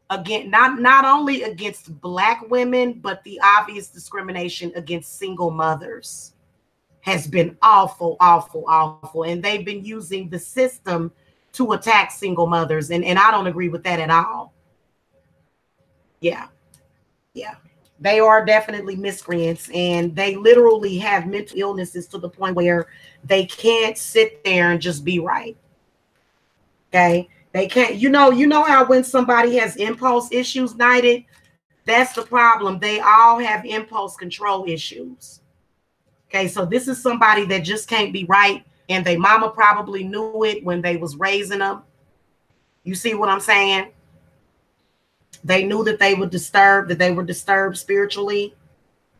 again, not only against Black women, but the obvious discrimination against single mothers has been awful, awful, awful. And they've been using the system to attack single mothers. And I don't agree with that at all. Yeah. Yeah. They are definitely miscreants, and they literally have mental illnesses to the point where they can't sit there and just be right. Okay. They can't, you know how when somebody has impulse issues, Knighted, that's the problem. They all have impulse control issues. Okay. So this is somebody that just can't be right. And their mama probably knew it when they was raising them. You see what I'm saying? They knew that they were disturbed spiritually.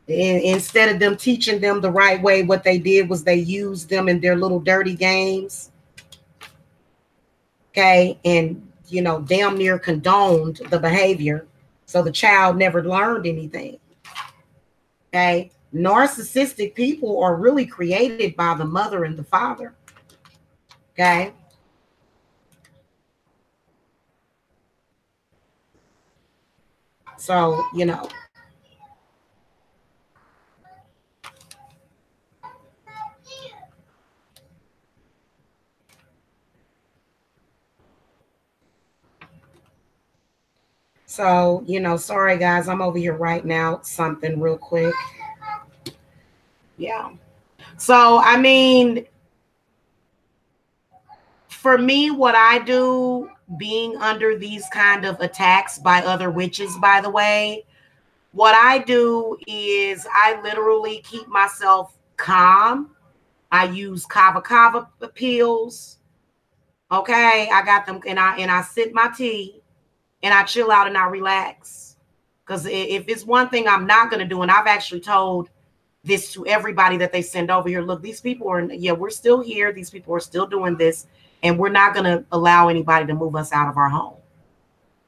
And instead of them teaching them the right way, what they did was they used them in their little dirty games. Okay. And, you know, damn near condoned the behavior. So the child never learned anything. Okay. Narcissistic people are really created by the mother and the father. Okay. So, you know. So, you know, sorry guys, I'm over here writing out something real quick. Yeah. So, I mean, for me, what I do, being under these kind of attacks by other witches, by the way, what I do is I literally keep myself calm. I use kava pills. Okay, I got them, and I sip my tea, and I chill out and I relax. Because if it's one thing I'm not going to do, and I've actually told this to everybody that they send over here, look, these people are, yeah, we're still here. These people are still doing this, and we're not going to allow anybody to move us out of our home.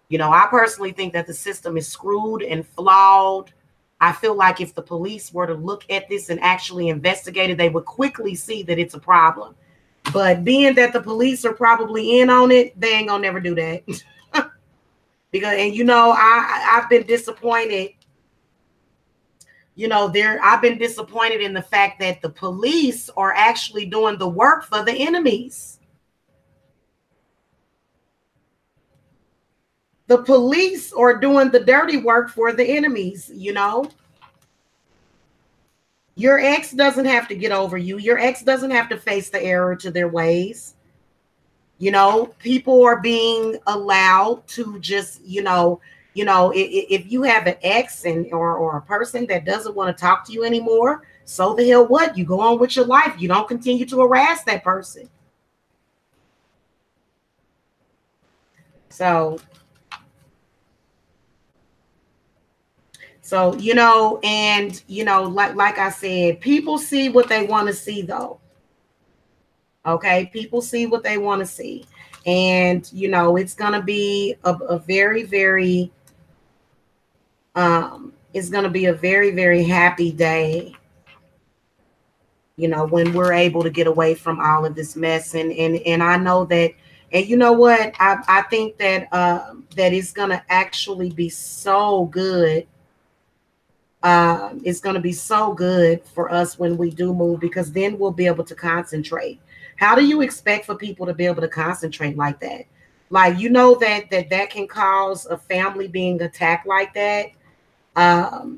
You know, I personally think that the system is screwed and flawed. I feel like if the police were to look at this and actually investigate it, they would quickly see that it's a problem. But being that the police are probably in on it, they ain't gonna never do that. Because, and you know, I've been disappointed. You know, I've been disappointed in the fact that the police are actually doing the work for the enemies. The police are doing the dirty work for the enemies, you know. Your ex doesn't have to get over you. Your ex doesn't have to face the error to their ways. You know, people are being allowed to just, you know, if you have an ex or a person that doesn't want to talk to you anymore, so the hell what? You go on with your life. You don't continue to harass that person. So, you know, and, you know, like I said, people see what they want to see, though. Okay, people see what they want to see. And, you know, it's going to be a very, very, it's going to be a very, very happy day, you know, when we're able to get away from all of this mess. And I know that, and you know what, I think that, that it's going to actually be so good. It's going to be so good for us when we do move, because then we'll be able to concentrate. How do you expect for people to be able to concentrate like that? Like, you know, that can cause a family being attacked like that. A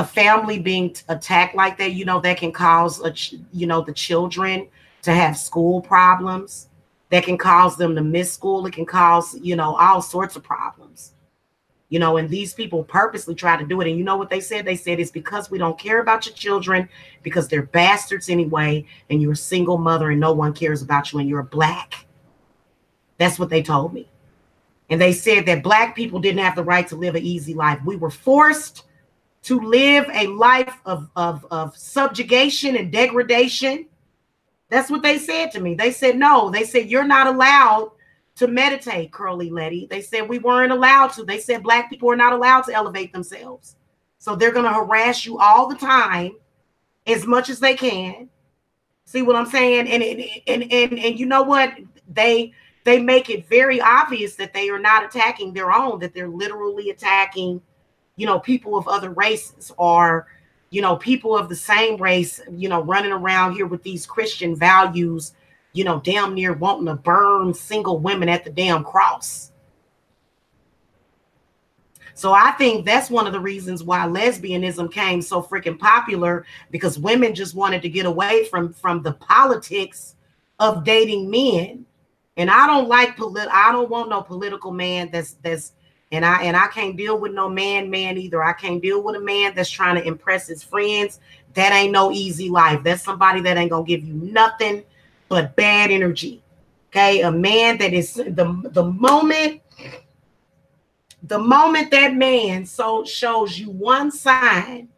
family being attacked like that, you know, that can cause, you know, the children to have school problems. That can cause them to miss school. It can cause, you know, all sorts of problems. You know, and these people purposely try to do it. And you know what they said? They said it's because we don't care about your children, because they're bastards anyway, and you're a single mother and no one cares about you and you're black. That's what they told me. And they said that black people didn't have the right to live an easy life. We were forced to live a life of subjugation and degradation. That's what they said to me. They said, no, they said, you're not allowed to meditate, Curly Letty. They said we weren't allowed to. They said black people are not allowed to elevate themselves. So they're going to harass you all the time as much as they can. See what I'm saying? And you know what? They make it very obvious that they are not attacking their own, that they're literally attacking, you know, people of other races, or, you know, people of the same race, you know, running around here with these Christian values, you know, damn near wanting to burn single women at the damn cross. So I think that's one of the reasons why lesbianism came so freaking popular, because women just wanted to get away from the politics of dating men. And I don't like I don't want no political man and I can't deal with no man either. I can't deal with a man that's trying to impress his friends. That ain't no easy life. That's somebody that ain't gonna give you nothing but bad energy. Okay, a man that is the moment that man shows you one sign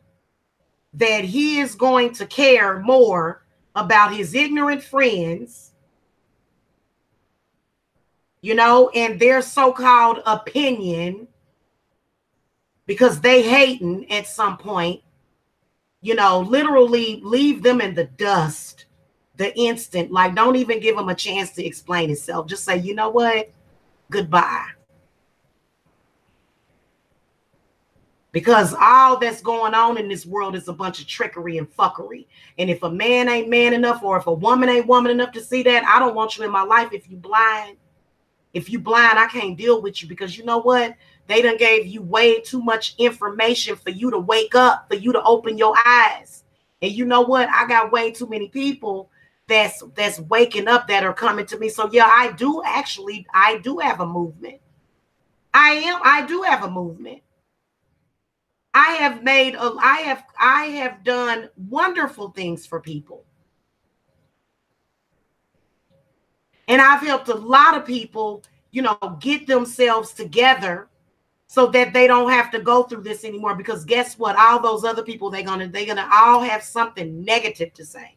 that he is going to care more about his ignorant friends, you know, and their so-called opinion, because they hating at some point, you know, literally leave them in the dust the instant. Like, don't even give them a chance to explain itself. Just say, you know what? Goodbye. Because all that's going on in this world is a bunch of trickery and fuckery. And if a man ain't man enough, or if a woman ain't woman enough to see that, I don't want you in my life. If you blind, I can't deal with you, because you know what? They done gave you way too much information for you to wake up, for you to open your eyes. And you know what? I got way too many people that's waking up that are coming to me. So yeah, I do have a movement. I do have a movement. I have done wonderful things for people. And I've helped a lot of people, you know, get themselves together so that they don't have to go through this anymore. Because guess what? All those other people, they're gonna all have something negative to say.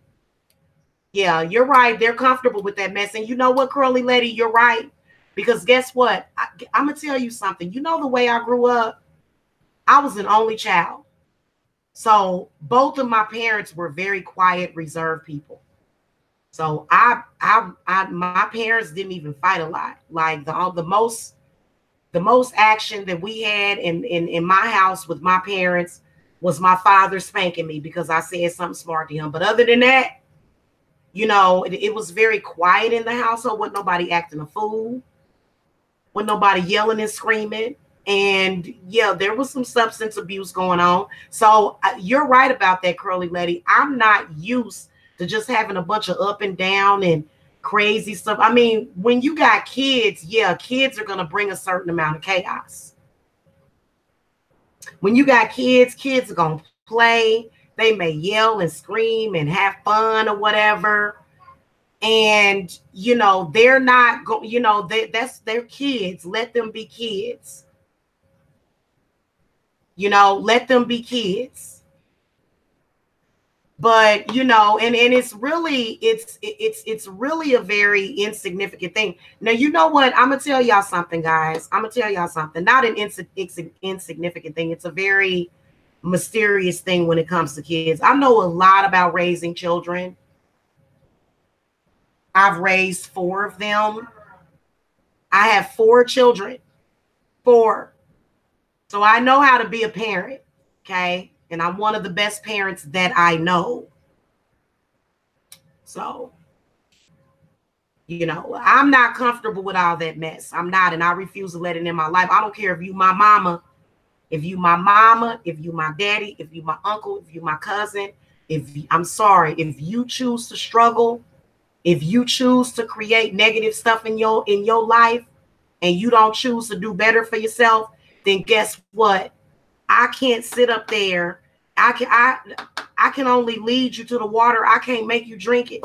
Yeah, you're right. They're comfortable with that mess. And you know what, Curly Lady, you're right. Because guess what? I'm gonna tell you something. You know, the way I grew up, I was an only child. So both of my parents were very quiet, reserved people. So my parents didn't even fight a lot. Like the most action that we had in my house with my parents was my father spanking me because I said something smart to him. But other than that, you know, it was very quiet in the household. Wasn't nobody acting a fool. Wasn't nobody yelling and screaming. And yeah, there was some substance abuse going on. So you're right about that, Curly Lady. I'm not used to just having a bunch of up and down and crazy stuff. I mean, when you got kids, yeah, kids are going to bring a certain amount of chaos. When you got kids are going to play. They may yell and scream and have fun or whatever. And, you know, they're not going, you know, that's their kids. Let them be kids. You know, let them be kids. But, you know, and it's really really a very insignificant thing. Now, you know what? I'm going to tell y'all something, guys. I'm going to tell y'all something. Not an insignificant thing. It's a very mysterious thing when it comes to kids. I know a lot about raising children. I've raised 4 of them. I have 4 children. 4. So I know how to be a parent, okay? And I'm one of the best parents that I know. So, you know, I'm not comfortable with all that mess. I'm not, and I refuse to let it in my life. I don't care if you my mama, if you my daddy, if you my uncle, if you my cousin, I'm sorry, if you choose to struggle, if you choose to create negative stuff in your life and you don't choose to do better for yourself, then guess what? I can't sit up there. I can only lead you to the water. I can't make you drink it.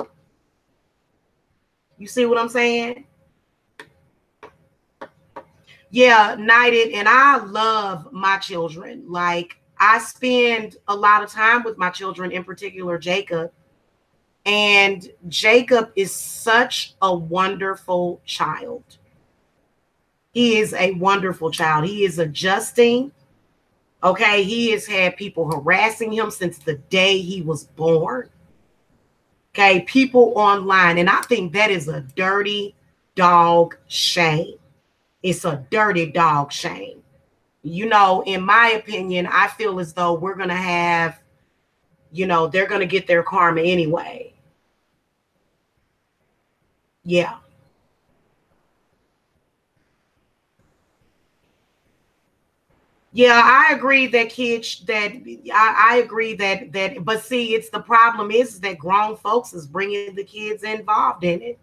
You see what I'm saying? Yeah, Knighted, and I love my children. Like, I spend a lot of time with my children, in particular Jacob. And Jacob is such a wonderful child. He is a wonderful child. He is adjusting. Okay, he has had people harassing him since the day he was born. Okay, people online. And I think that is a dirty dog shame. It's a dirty dog shame. You know, in my opinion, I feel as though we're going to have, you know, they're going to get their karma anyway. Yeah. Yeah, I agree that kids that I agree that but see, it's the problem is that grown folks is bringing the kids involved in it.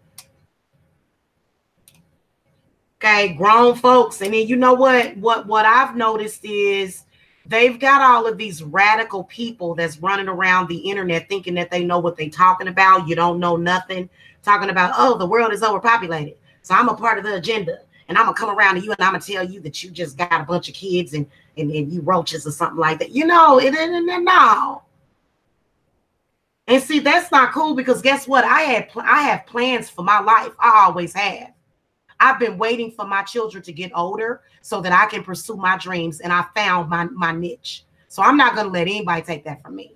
Okay, grown folks. And then you know what I've noticed is they've got all of these radical people that's running around the internet thinking that they know what they're talking about. You don't know nothing. Talking about, oh, the world is overpopulated, so I'm a part of the agenda. And I'm gonna come around to you and I'm gonna tell you that you just got a bunch of kids and you roaches or something like that. You know, no. And see, that's not cool because guess what? I have plans for my life. I always have. I've been waiting for my children to get older so that I can pursue my dreams, and I found my niche. So I'm not gonna let anybody take that from me.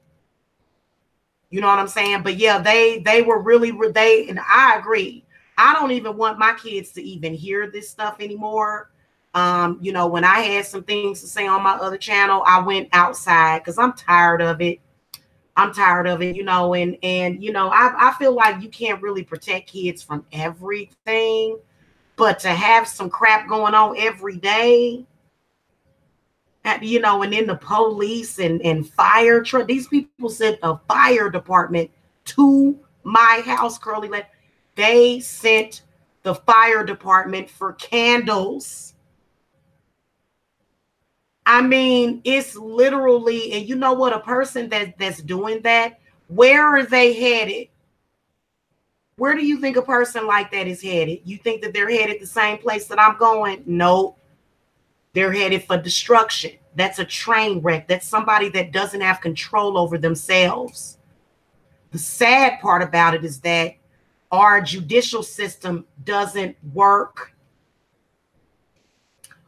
You know what I'm saying? But yeah, they were really, and I agree. I don't even want my kids to even hear this stuff anymore. You know, when I had some things to say on my other channel, I went outside because I'm tired of it. I'm tired of it, you know, and you know, I feel like you can't really protect kids from everything, but to have some crap going on every day, you know, and then the police and fire truck, these people sent a fire department to my house, Curly. They sent the fire department for candles. I mean, it's literally, and you know what, a person that's doing that, where are they headed? Where do you think a person like that is headed? You think that they're headed the same place that I'm going? No, they're headed for destruction. That's a train wreck. That's somebody that doesn't have control over themselves. The sad part about it is that our judicial system doesn't work.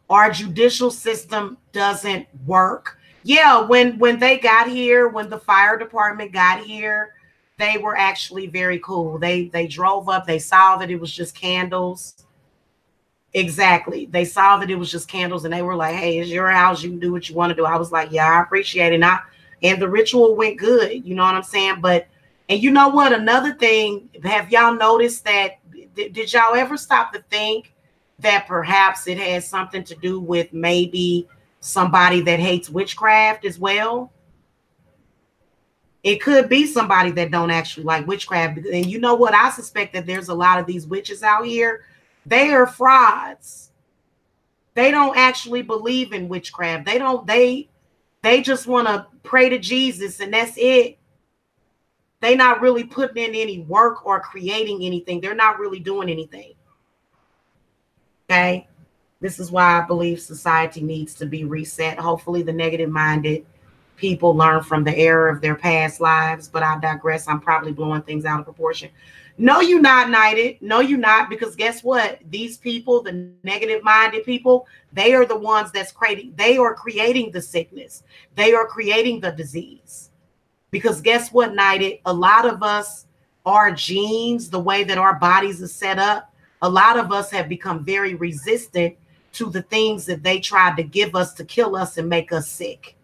Our judicial system doesn't work. Yeah, when they got here, when the fire department got here, they were actually very cool. They drove up, they saw that it was just candles. Exactly. They saw that it was just candles and they were like, hey, it's your house. You can do what you want to do. I was like, yeah, I appreciate it. And the ritual went good. You know what I'm saying? But, and you know what? Another thing, have y'all noticed that, did y'all ever stop to think that perhaps it has something to do with maybe somebody that hates witchcraft as well? It could be somebody that don't actually like witchcraft. And you know what? I suspect that there's a lot of these witches out here. They are frauds. They don't actually believe in witchcraft. They just want to pray to Jesus and that's it. They're not really putting in any work or creating anything. They're not really doing anything. Okay. This is why I believe society needs to be reset. Hopefully the negative-minded people learn from the error of their past lives, but I digress. I'm probably blowing things out of proportion. No, you're not, Knighted. No, you're not, because guess what? These people, the negative-minded people, they are the ones that's creating. They are creating the sickness. They are creating the disease. Because guess what, Knighted? A lot of us, our genes, the way that our bodies are set up, a lot of us have become very resistant to the things that they tried to give us to kill us and make us sick.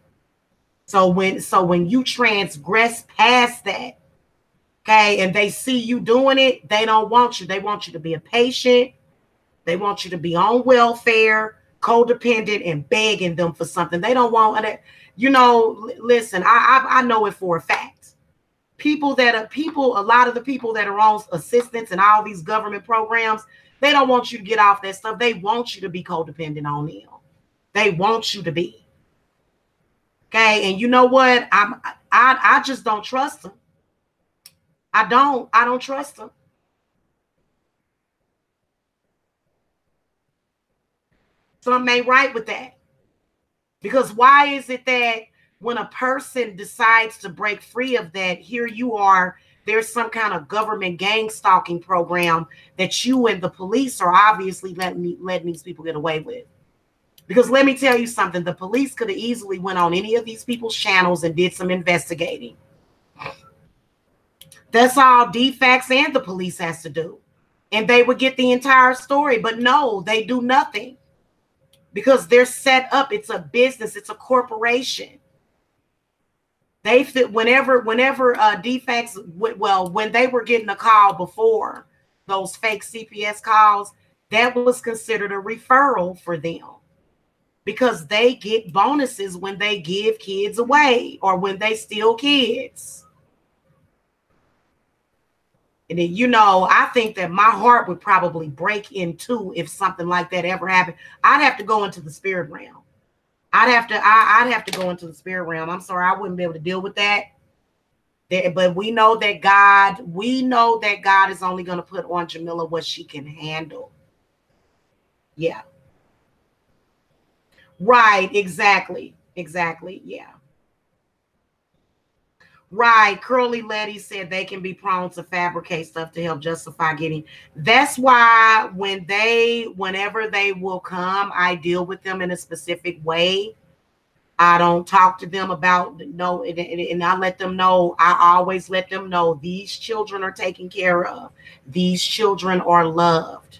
So when you transgress past that, okay, and they see you doing it, they don't want you. They want you to be a patient. They want you to be on welfare, codependent, and begging them for something. They don't want that. You know, listen, I know it for a fact. A lot of the people that are on assistance and all these government programs, they don't want you to get off that stuff. They want you to be codependent on them. They want you to be. Okay, and you know what? I just don't trust them. I don't trust them. Something ain't right with that. Because why is it that when a person decides to break free of that, here you are, there's some kind of government gang stalking program that you and the police are obviously letting these people get away with. Because let me tell you something, the police could have easily went on any of these people's channels and did some investigating. That's all DFACS and the police has to do. And they would get the entire story. But no, they do nothing. Because they're set up. It's a business. It's a corporation. They fit whenever DFACS, well, when they were getting a call before those fake CPS calls, that was considered a referral for them. Because they get bonuses when they give kids away or when they steal kids. And then, you know, I think that my heart would probably break in two if something like that ever happened. I'd have to go into the spirit realm. I'd have to go into the spirit realm. I'm sorry, I wouldn't be able to deal with that. But we know that God is only going to put on Jamila what she can handle. Yeah. Right, exactly. Exactly. Yeah. Right. Curly Letty said they can be prone to fabricate stuff to help justify getting. That's why whenever they will come, I deal with them in a specific way. I don't talk to them about no, and I let them know. I always let them know these children are taken care of. These children are loved.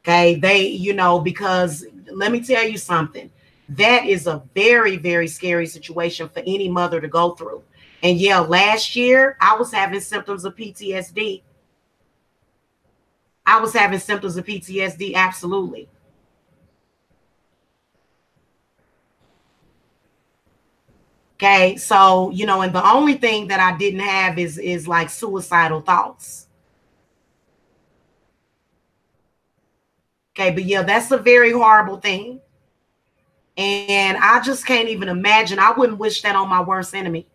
Okay. They, you know, because let me tell you something. That is a very, very scary situation for any mother to go through. And yeah, last year I was having symptoms of PTSD. I was having symptoms of PTSD. Absolutely. Okay. So, you know, and the only thing that I didn't have is like suicidal thoughts. Okay. But yeah, that's a very horrible thing. And I just can't even imagine. I wouldn't wish that on my worst enemy.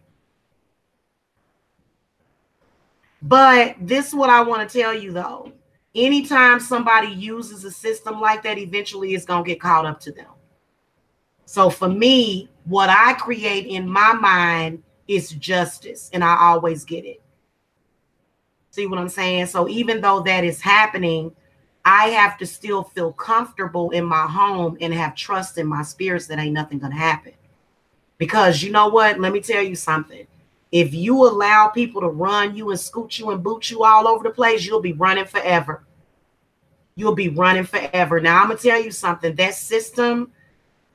But this is what I want to tell you, though. Anytime somebody uses a system like that, eventually it's going to get caught up to them. So for me, what I create in my mind is justice, and I always get it. See what I'm saying? So even though that is happening, I have to still feel comfortable in my home and have trust in my spirits that ain't nothing going to happen. Because you know what? Let me tell you something. If you allow people to run you and scoot you and boot you all over the place, you'll be running forever. You'll be running forever. Now, I'm going to tell you something. That system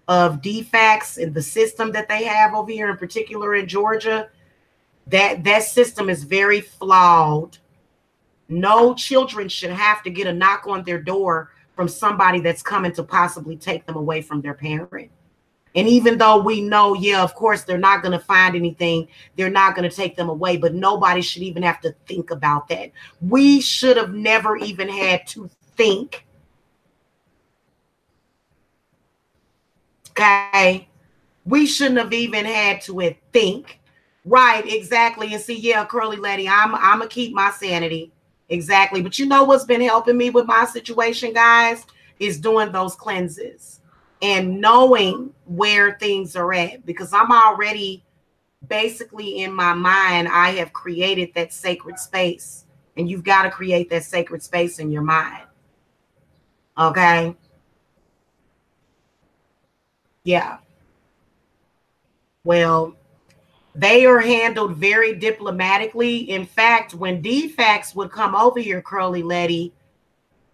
of DFACS and the system that they have over here, in particular in Georgia, that system is very flawed. No children should have to get a knock on their door from somebody that's coming to possibly take them away from their parent. And even though we know, yeah, of course, they're not going to find anything, they're not going to take them away, but nobody should even have to think about that. We should have never even had to think. Okay. We shouldn't have even had to think. Right, exactly. And see, yeah, Curly Lady, I'm gonna keep my sanity. Exactly. But you know what's been helping me with my situation, guys, is doing those cleanses and knowing where things are at, because I'm already basically in my mind, I have created that sacred space, and you've got to create that sacred space in your mind. Okay. Yeah. Well, they are handled very diplomatically. In fact, when DFACS would come over here, Curly Letty,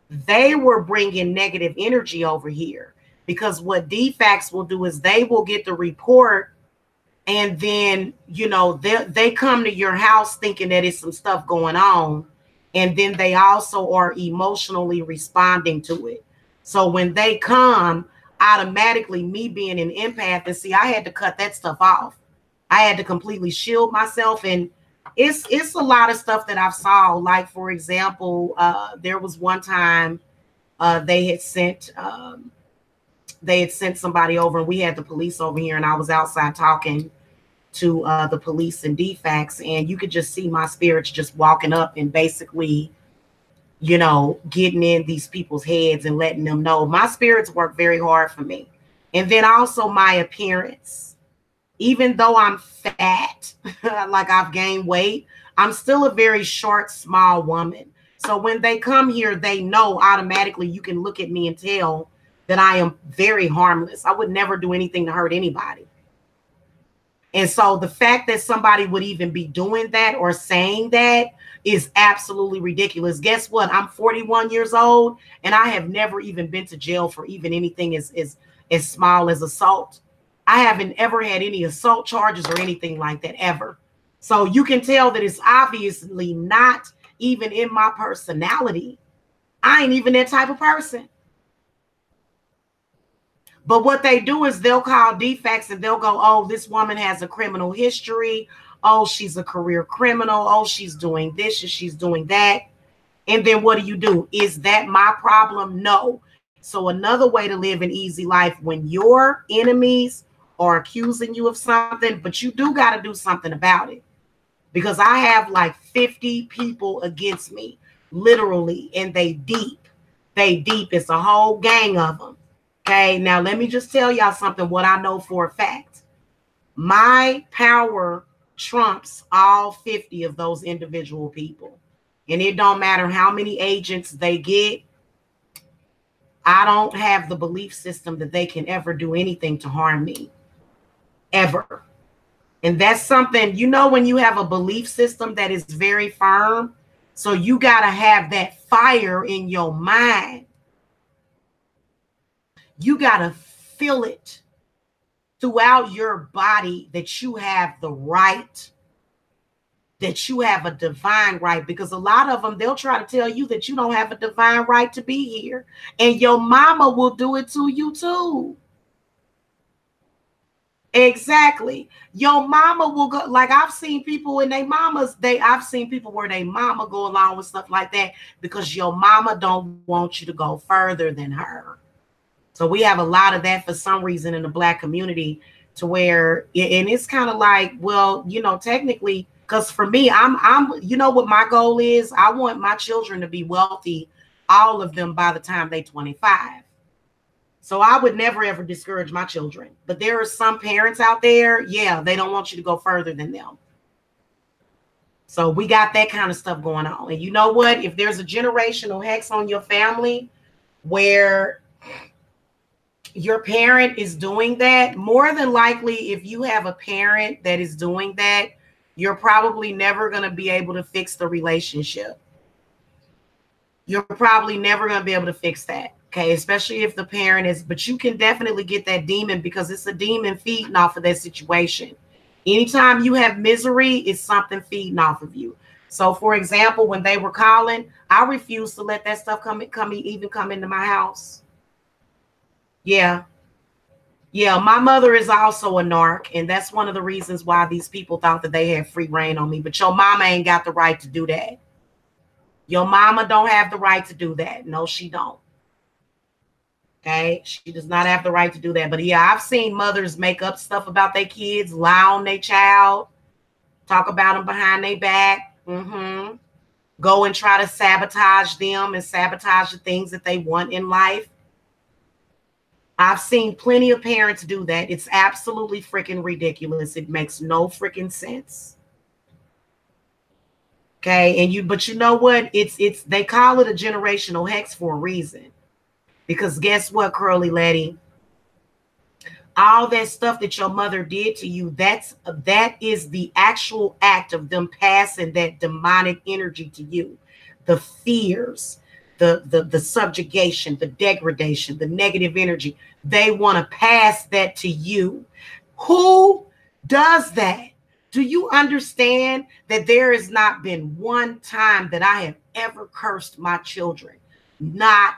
they were bringing negative energy over here, because what DFACS will do is they will get the report, and then, you know, they come to your house thinking that it's some stuff going on, and then they also are emotionally responding to it. So when they come, automatically, me being an empath, and see, I had to cut that stuff off. I had to completely shield myself, and it's a lot of stuff that I've saw. Like, for example, there was one time they had sent they had sent somebody over, and we had the police over here, and I was outside talking to the police and DFACs, and you could just see my spirits just walking up and basically, you know, getting in these people's heads and letting them know. My spirits work very hard for me. And then also my appearance. Even though I'm fat, like I've gained weight, I'm still a very short, small woman. So when they come here, they know automatically, you can look at me and tell that I am very harmless. I would never do anything to hurt anybody. And so the fact that somebody would even be doing that or saying that is absolutely ridiculous. Guess what? I'm 41 years old, and I have never even been to jail for even anything as small as assault. I haven't ever had any assault charges or anything like that ever. So you can tell that it's obviously not even in my personality. I ain't even that type of person. But what they do is they'll call DFACs and they'll go, oh, this woman has a criminal history. Oh, she's a career criminal. Oh, she's doing this and she's doing that. And then what do? Is that my problem? No. So another way to live an easy life, when your enemies are accusing you of something, but you do got to do something about it. Because I have like 50 people against me, literally, and they deep. It's a whole gang of them. Okay, now let me just tell y'all something, what I know for a fact. My power trumps all 50 of those individual people. And it don't matter how many agents they get. I don't have the belief system that they can ever do anything to harm me. Ever. And that's something, you know, when you have a belief system that is very firm, so you got to have that fire in your mind. You got to feel it throughout your body that you have the right, that you have a divine right, because a lot of them, they'll try to tell you that you don't have a divine right to be here. And your mama will do it to you too. Exactly. Your mama will go, like I've seen people in their mamas, I've seen people where they mama go along with stuff like that because your mama don't want you to go further than her. So we have a lot of that for some reason in the Black community, to where, and it's kind of like, well, you know, technically, because for me, I'm, you know what my goal is? I want my children to be wealthy, all of them, by the time they're 25. So I would never, ever discourage my children. But there are some parents out there, yeah, they don't want you to go further than them. So we got that kind of stuff going on. And you know what? If there's a generational hex on your family where your parent is doing that, more than likely, if you have a parent that is doing that, you're probably never going to be able to fix the relationship. You're probably never going to be able to fix that. Okay, especially if the parent is, but you can definitely get that demon, because it's a demon feeding off of that situation. Anytime you have misery, it's something feeding off of you. So for example, when they were calling, I refused to let that stuff come into my house. Yeah. Yeah, my mother is also a narc, and that's one of the reasons why these people thought that they had free reign on me. But your mama ain't got the right to do that. Your mama don't have the right to do that. No, she don't. Okay, she does not have the right to do that. But yeah, I've seen mothers make up stuff about their kids, lie on their child, talk about them behind their back, go and try to sabotage them and sabotage the things that they want in life. I've seen plenty of parents do that. It's absolutely freaking ridiculous. It makes no freaking sense. Okay, and but you know what? It's they call it a generational hex for a reason. Because guess what, Curly Lady? All that stuff that your mother did to you, that is the actual act of them passing that demonic energy to you. The fears, the subjugation, the degradation, the negative energy. They want to pass that to you. Who does that? Do you understand that there has not been one time that I have ever cursed my children? Not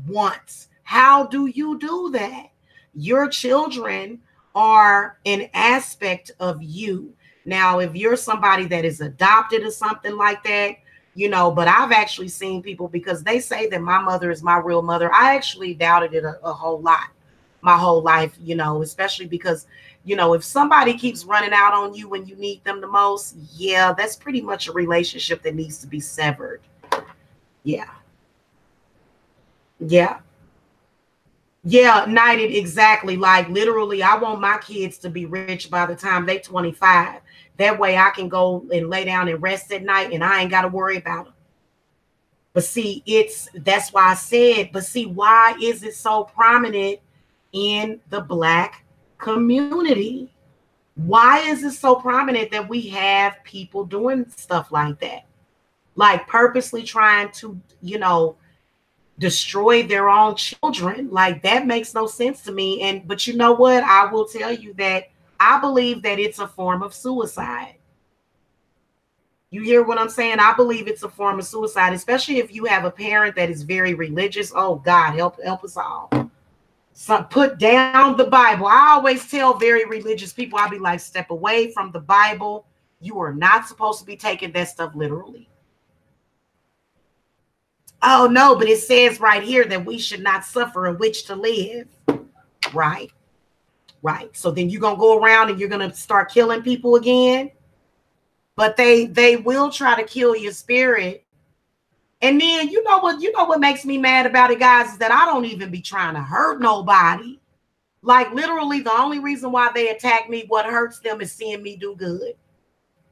once. How do you do that? Your children are an aspect of you. Now, if you're somebody that is adopted or something like that, you know, but I've actually seen people, because they say that my mother is my real mother. I actually doubted it a whole lot. my whole life, you know, especially because, you know, if somebody keeps running out on you when you need them the most, yeah, that's pretty much a relationship that needs to be severed. Yeah. Yeah. Yeah, knighted, exactly. Like literally, I want my kids to be rich by the time they 25. That way I can go and lay down and rest at night and I ain't got to worry about them. But see, that's why I said, but see, why is it so prominent in the Black community? Why is it so prominent that we have people doing stuff like that? Like purposely trying to, you know, destroy their own children. Like that makes no sense to me. And but you know what? I will tell you that I believe that it's a form of suicide. You hear what I'm saying? I believe it's a form of suicide, especially if you have a parent that is very religious. Oh God, help us all. So put down the Bible. I always tell very religious people, I'll be like, step away from the Bible. You are not supposed to be taking that stuff literally. Oh no, but it says right here that we should not suffer in which to live. Right. Right. So then you're gonna go around and you're gonna start killing people again. But they will try to kill your spirit. And then you know what makes me mad about it, guys, is that I don't even be trying to hurt nobody. Like literally the only reason why they attack me, what hurts them is seeing me do good.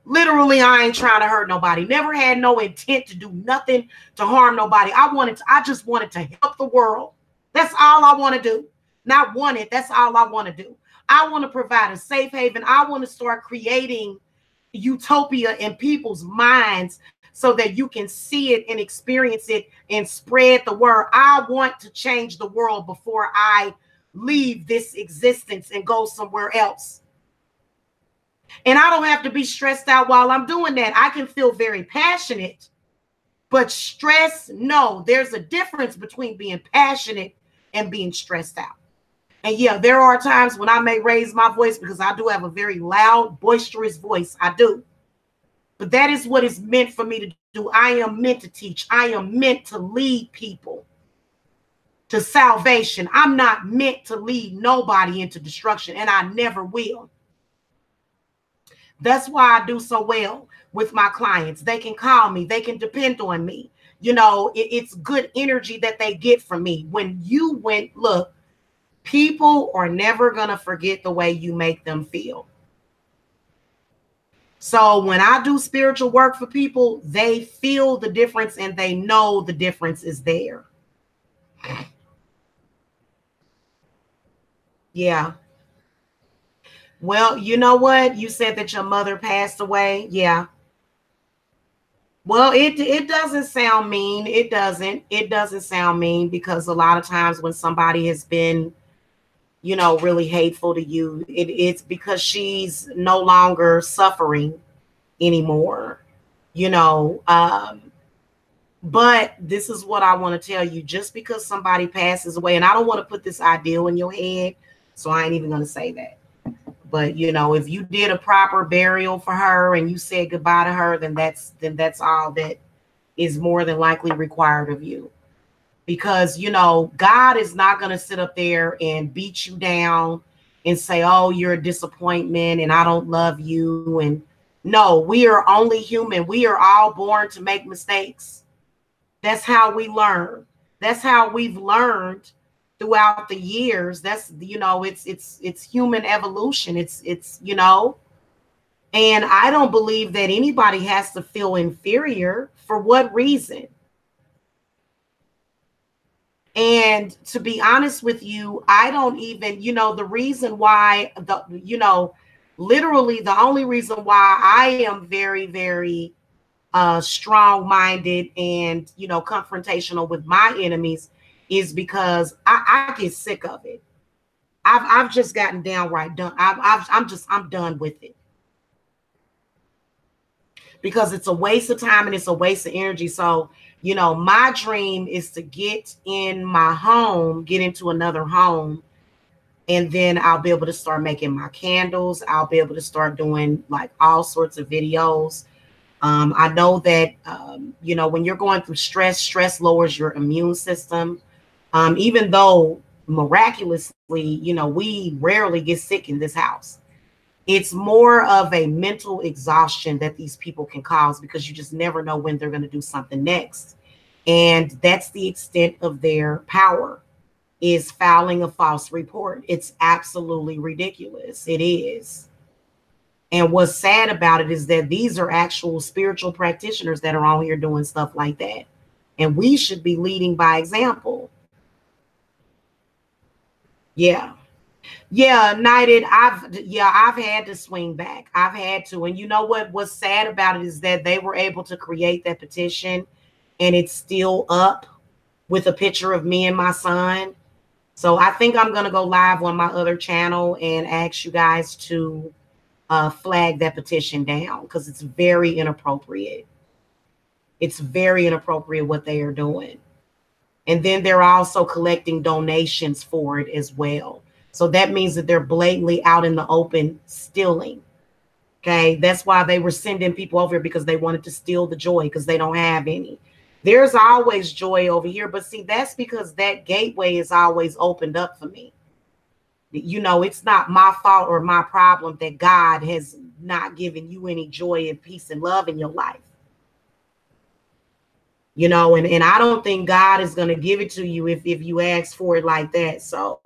Literally, I ain't trying to hurt nobody. Never had no intent to do nothing to harm nobody. I just wanted to help the world. That's all I want to do. Not want it. That's all I want to do. I want to provide a safe haven. I want to start creating utopia in people's minds so that you can see it and experience it and spread the word. I want to change the world before I leave this existence and go somewhere else. And I don't have to be stressed out while I'm doing that. I can feel very passionate, but stress, no, there's a difference between being passionate and being stressed out. And yeah, there are times when I may raise my voice because I do have a very loud, boisterous voice. I do. But that is what is meant for me to do. I am meant to teach. I am meant to lead people to salvation. I'm not meant to lead nobody into destruction, and I never will. That's why I do so well with my clients. They can call me. They can depend on me. You know, it's good energy that they get from me. Look, people are never going to forget the way you make them feel. So when I do spiritual work for people, they feel the difference and they know the difference is there. Yeah. Well, you know what? You said that your mother passed away. Yeah. Well, it doesn't sound mean. It doesn't sound mean because a lot of times when somebody has been, you know, really hateful to you, it's because she's no longer suffering anymore, you know. But this is what I want to tell you. Just because somebody passes away, and I don't want to put this ideal in your head, so I ain't even going to say that. But, you know, if you did a proper burial for her and you said goodbye to her, then that's all that is more than likely required of you. Because, you know, God is not going to sit up there and beat you down and say, oh, you're a disappointment and I don't love you. And no, we are only human. We are all born to make mistakes. That's how we learn. That's how we've learned throughout the years. That's, you know, it's human evolution. It's, you know, and I don't believe that anybody has to feel inferior. For what reason? And to be honest with you, I don't even, you know, the reason why, literally the only reason why I am very, very strong-minded and, you know, confrontational with my enemies is because I get sick of it. I've just gotten downright done. I'm done with it. Because it's a waste of time and it's a waste of energy. So, you know, my dream is to get in my home, get into another home, and then I'll be able to start making my candles. I'll be able to start doing like all sorts of videos. I know that, you know, when you're going through stress lowers your immune system. Even though miraculously, you know, we rarely get sick in this house. It's more of a mental exhaustion that these people can cause because you just never know when they're going to do something next. And that's the extent of their power, is filing a false report. It's absolutely ridiculous. It is. And what's sad about it is that these are actual spiritual practitioners that are on here doing stuff like that. And we should be leading by example. Yeah. Yeah, Knighted, I've had to swing back. I've had to. And you know what's sad about it is that they were able to create that petition and it's still up with a picture of me and my son. So I think I'm going to go live on my other channel and ask you guys to flag that petition down because it's very inappropriate. It's very inappropriate what they are doing. And then they're also collecting donations for it as well. So that means that they're blatantly out in the open stealing. Okay, that's why they were sending people over here, because they wanted to steal the joy because they don't have any. There's always joy over here, but see, that's because that gateway is always opened up for me. You know, it's not my fault or my problem that God has not given you any joy and peace and love in your life. You know, and I don't think God is going to give it to you if you ask for it like that. So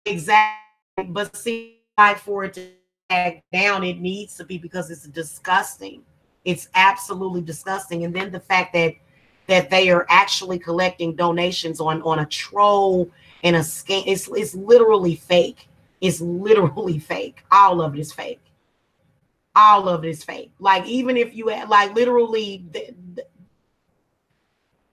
exactly, but see, like for it to back down, it needs to be, because it's disgusting. It's absolutely disgusting. And then the fact that they are actually collecting donations on a troll and a scam, it's literally fake. It's literally fake. All of it is fake. All of it is fake. Like, even if you like literally,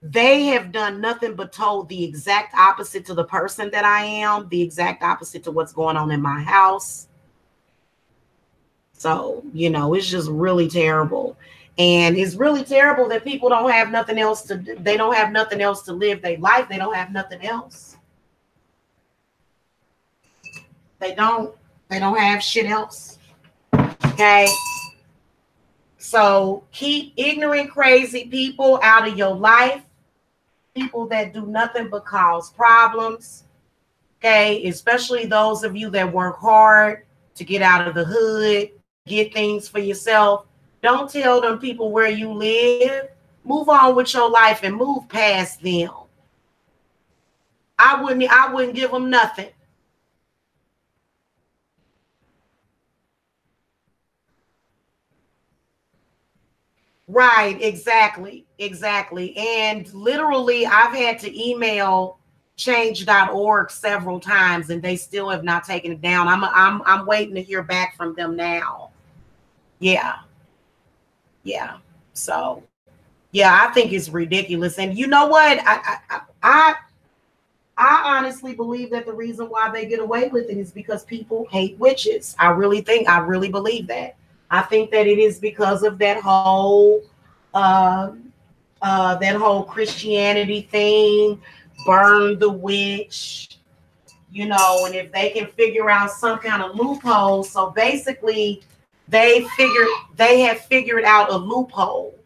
they have done nothing but told the exact opposite to the person that I am, the exact opposite to what's going on in my house. So, you know, it's just really terrible. And it's really terrible that people don't have nothing else to do. They don't have nothing else to live their life. They don't have nothing else. They don't have shit else. Okay. So keep ignorant, crazy people out of your life. People that do nothing but cause problems. Okay. Especially those of you that work hard to get out of the hood, get things for yourself. Don't tell them people where you live. Move on with your life and move past them. I wouldn't give them nothing. Right, exactly. And literally, I've had to email change.org several times and they still have not taken it down. I'm waiting to hear back from them now. Yeah. So yeah, I think it's ridiculous. And you know what? I honestly believe that the reason why they get away with it is because people hate witches. I really believe that. I think that it is because of that whole Christianity thing, burn the witch, you know, and if they can figure out some kind of loophole. So basically they have figured out a loophole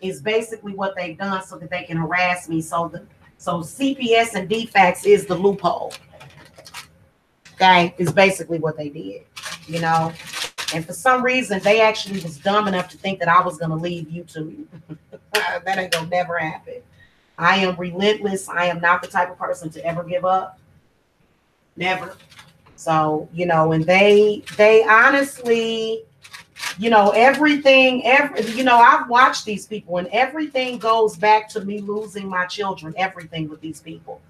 is basically what they've done so that they can harass me. So CPS and DFAX is the loophole. Okay, is basically what they did, you know. And for some reason, they actually was dumb enough to think that I was going to leave YouTube. That ain't going to never happen. I am relentless. I am not the type of person to ever give up. Never. So, you know, and they honestly, you know, I've watched these people and everything goes back to me losing my children, everything with these people.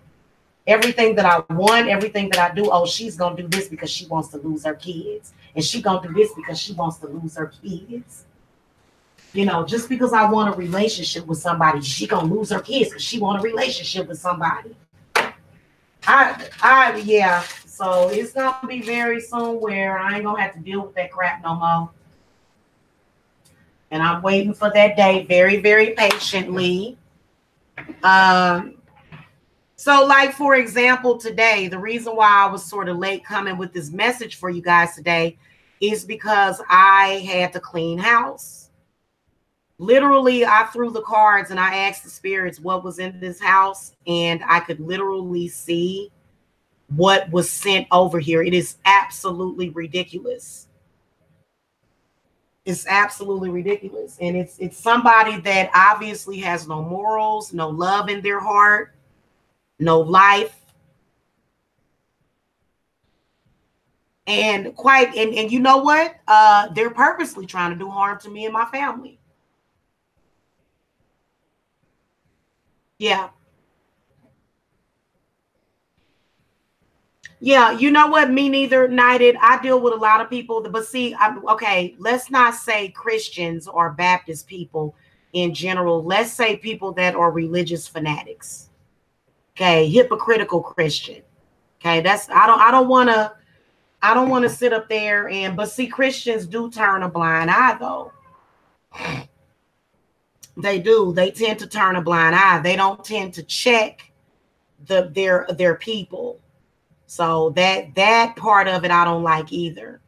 Everything that I want, everything that I do, oh, she's going to do this because she wants to lose her kids. And she going to do this because she wants to lose her kids. You know, just because I want a relationship with somebody, she going to lose her kids because she want a relationship with somebody. Yeah. So it's going to be very soon where I ain't going to have to deal with that crap no more. And I'm waiting for that day very, very patiently. So like, for example, today, the reason why I was sort of late coming with this message for you guys today is because I had to clean house. Literally, I threw the cards and I asked the spirits what was in this house, and I could literally see what was sent over here. It is absolutely ridiculous. It's absolutely ridiculous. And it's somebody that obviously has no morals, no love in their heart, no life. And and you know what? They're purposely trying to do harm to me and my family. Yeah. Yeah, you know what? Me neither, Knighted. I deal with a lot of people, but see, okay, let's not say Christians or Baptist people in general. Let's say people that are religious fanatics. Okay, hypocritical Christian. Okay, that's I don't want to sit up there and but see, Christians do turn a blind eye though. They do. They tend to turn a blind eye. They don't tend to check their people. So that part of it I don't like either.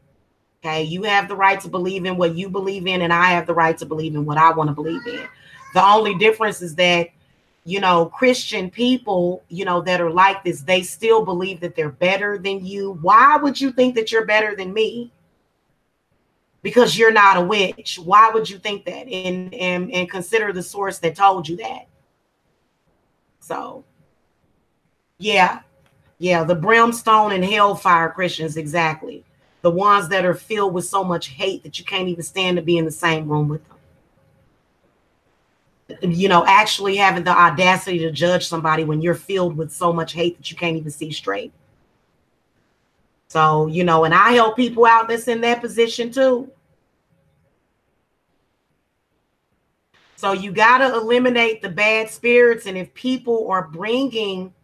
Okay, you have the right to believe in what you believe in, and I have the right to believe in what I want to believe in. The only difference is that, you know, Christian people, you know, that are like this, they still believe that they're better than you. Why would you think that you're better than me? Because you're not a witch. Why would you think that? And consider the source that told you that. So, yeah. Yeah, the brimstone and hellfire Christians, exactly. The ones that are filled with so much hate that you can't even stand to be in the same room with them. You know, actually having the audacity to judge somebody when you're filled with so much hate that you can't even see straight. So, you know, and I help people out that's in that position too. So you got to eliminate the bad spirits. And if people are bringing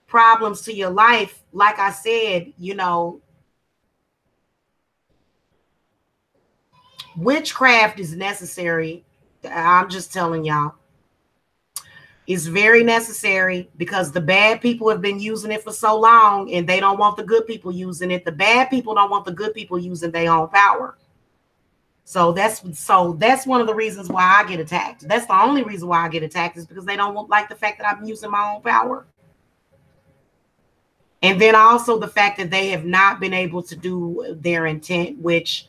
problems to your life, like I said, you know, witchcraft is necessary. I'm just telling y'all. It's very necessary because the bad people have been using it for so long and they don't want the good people using it. The bad people don't want the good people using their own power. So that's one of the reasons why I get attacked. That's the only reason why I get attacked is because they don't like the fact that I'm using my own power. And then also the fact that they have not been able to do their intent, which,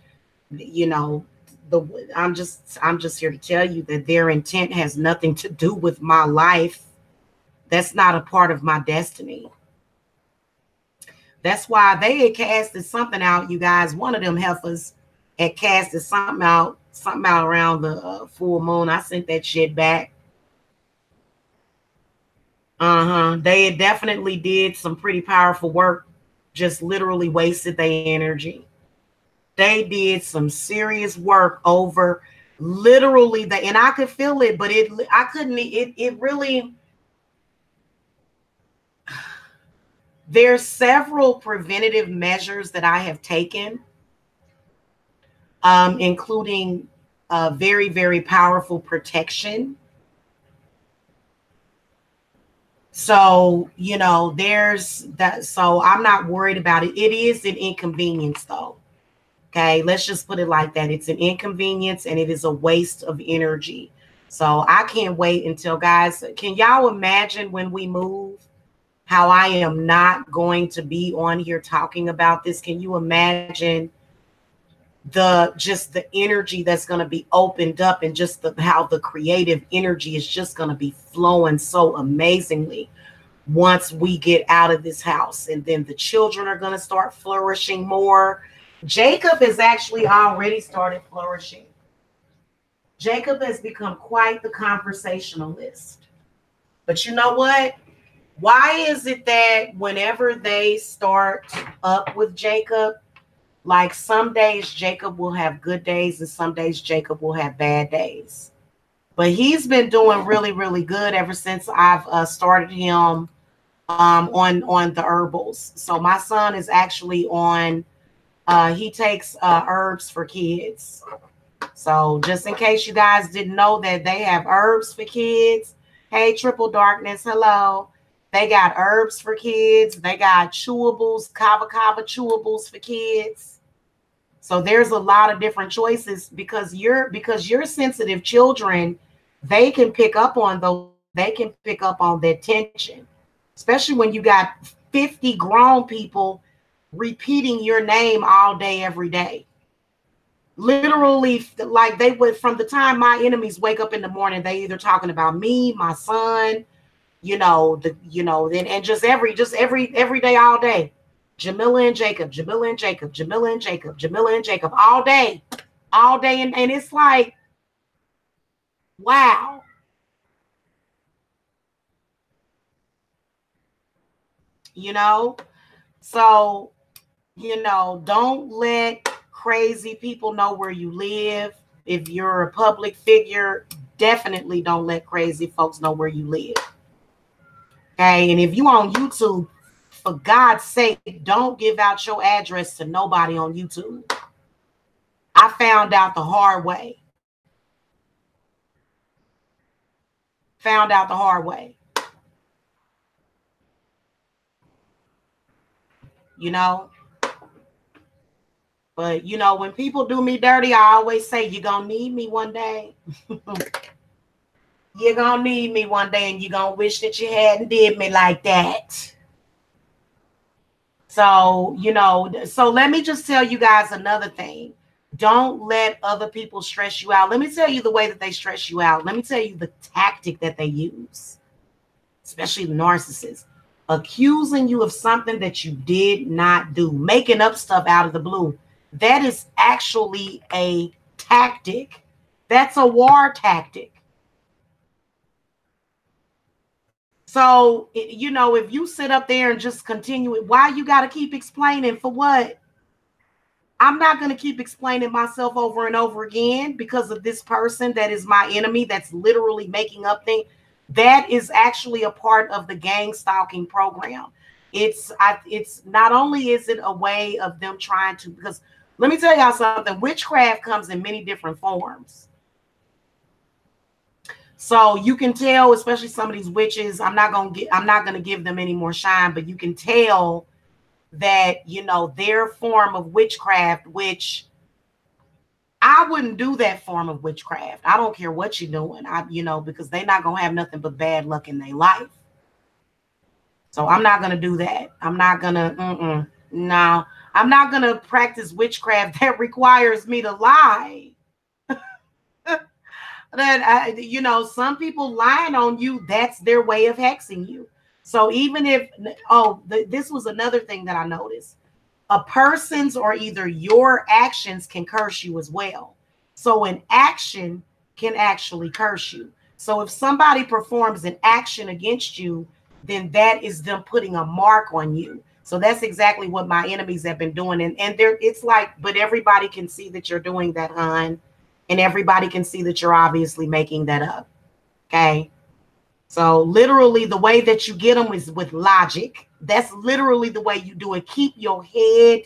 you know, I'm just here to tell you that their intent has nothing to do with my life. That's not a part of my destiny. That's why they had casted something out, you guys. One of them heifers had casted something out around the full moon. I sent that shit back. They had definitely did some pretty powerful work. Just literally wasted their energy. They did some serious work over literally and I could feel it, but I couldn't. It really. There's several preventative measures that I have taken, including very, very powerful protection. So, you know, there's that. So I'm not worried about it. It is an inconvenience, though. Okay, let's just put it like that. It's an inconvenience and it is a waste of energy. So I can't wait until, guys, can y'all imagine when we move? How I am not going to be on here talking about this. Can you imagine the energy that's going to be opened up and just how the creative energy is just going to be flowing so amazingly once we get out of this house. And then the children are going to start flourishing more. Jacob has actually already started flourishing. Jacob has become quite the conversationalist. But you know what? Why is it that whenever they start up with Jacob, like some days Jacob will have good days and some days Jacob will have bad days? But he's been doing really, really good ever since I've started him on the herbals. So my son is actually on, he takes herbs for kids. So just in case you guys didn't know that they have herbs for kids. Hey, Triple Darkness, hello. They got herbs for kids. They got chewables, kava chewables for kids. So there's a lot of different choices because you're sensitive children, they can pick up on that tension, especially when you got 50 grown people repeating your name all day, every day. Literally, like they would, from the time my enemies wake up in the morning, they either talking about me, my son, then and just every day, all day. Jamila and Jacob, Jamila and Jacob, Jamila and Jacob, Jamila and Jacob, all day. And it's like, wow. So, don't let crazy people know where you live. If you're a public figure, definitely don't let crazy folks know where you live. Okay. And if you on YouTube, for God's sake, don't give out your address to nobody on YouTube. I found out the hard way. But when people do me dirty, I always say, you're gonna need me one day. You're gonna need me one day, and you're gonna wish that you hadn't did me like that. So, so let me just tell you guys another thing. Don't let other people stress you out. Let me tell you the way that they stress you out. Let me tell you the tactic that they use, especially the narcissists. Accusing you of something that you did not do, making up stuff out of the blue. That is actually a tactic. That's a war tactic. So, if you sit up there and just continue it, why you got to keep explaining for what? I'm not going to keep explaining myself over and over again because of this person that is my enemy, that's literally making up things. That is actually a part of the gang stalking program. It's not only is it a way of them trying to, because let me tell y'all something, witchcraft comes in many different forms. So you can tell, especially some of these witches, I'm not gonna give them any more shine, but you can tell that, their form of witchcraft, which I wouldn't do that form of witchcraft. I don't care what you're doing, because they're not gonna have nothing but bad luck in their life. So I'm not gonna do that. I'm not gonna, no, I'm not gonna practice witchcraft that requires me to lie. That some people lying on you, that's their way of hexing you. So even if, this was another thing that I noticed. A person's or either your actions can curse you as well. So an action can actually curse you. So if somebody performs an action against you, then that is them putting a mark on you. So that's exactly what my enemies have been doing. And it's like, but everybody can see that you're doing that, hon. And everybody can see that you're obviously making that up. Okay. So literally the way that you get them is with logic. That's literally the way you do it. Keep your head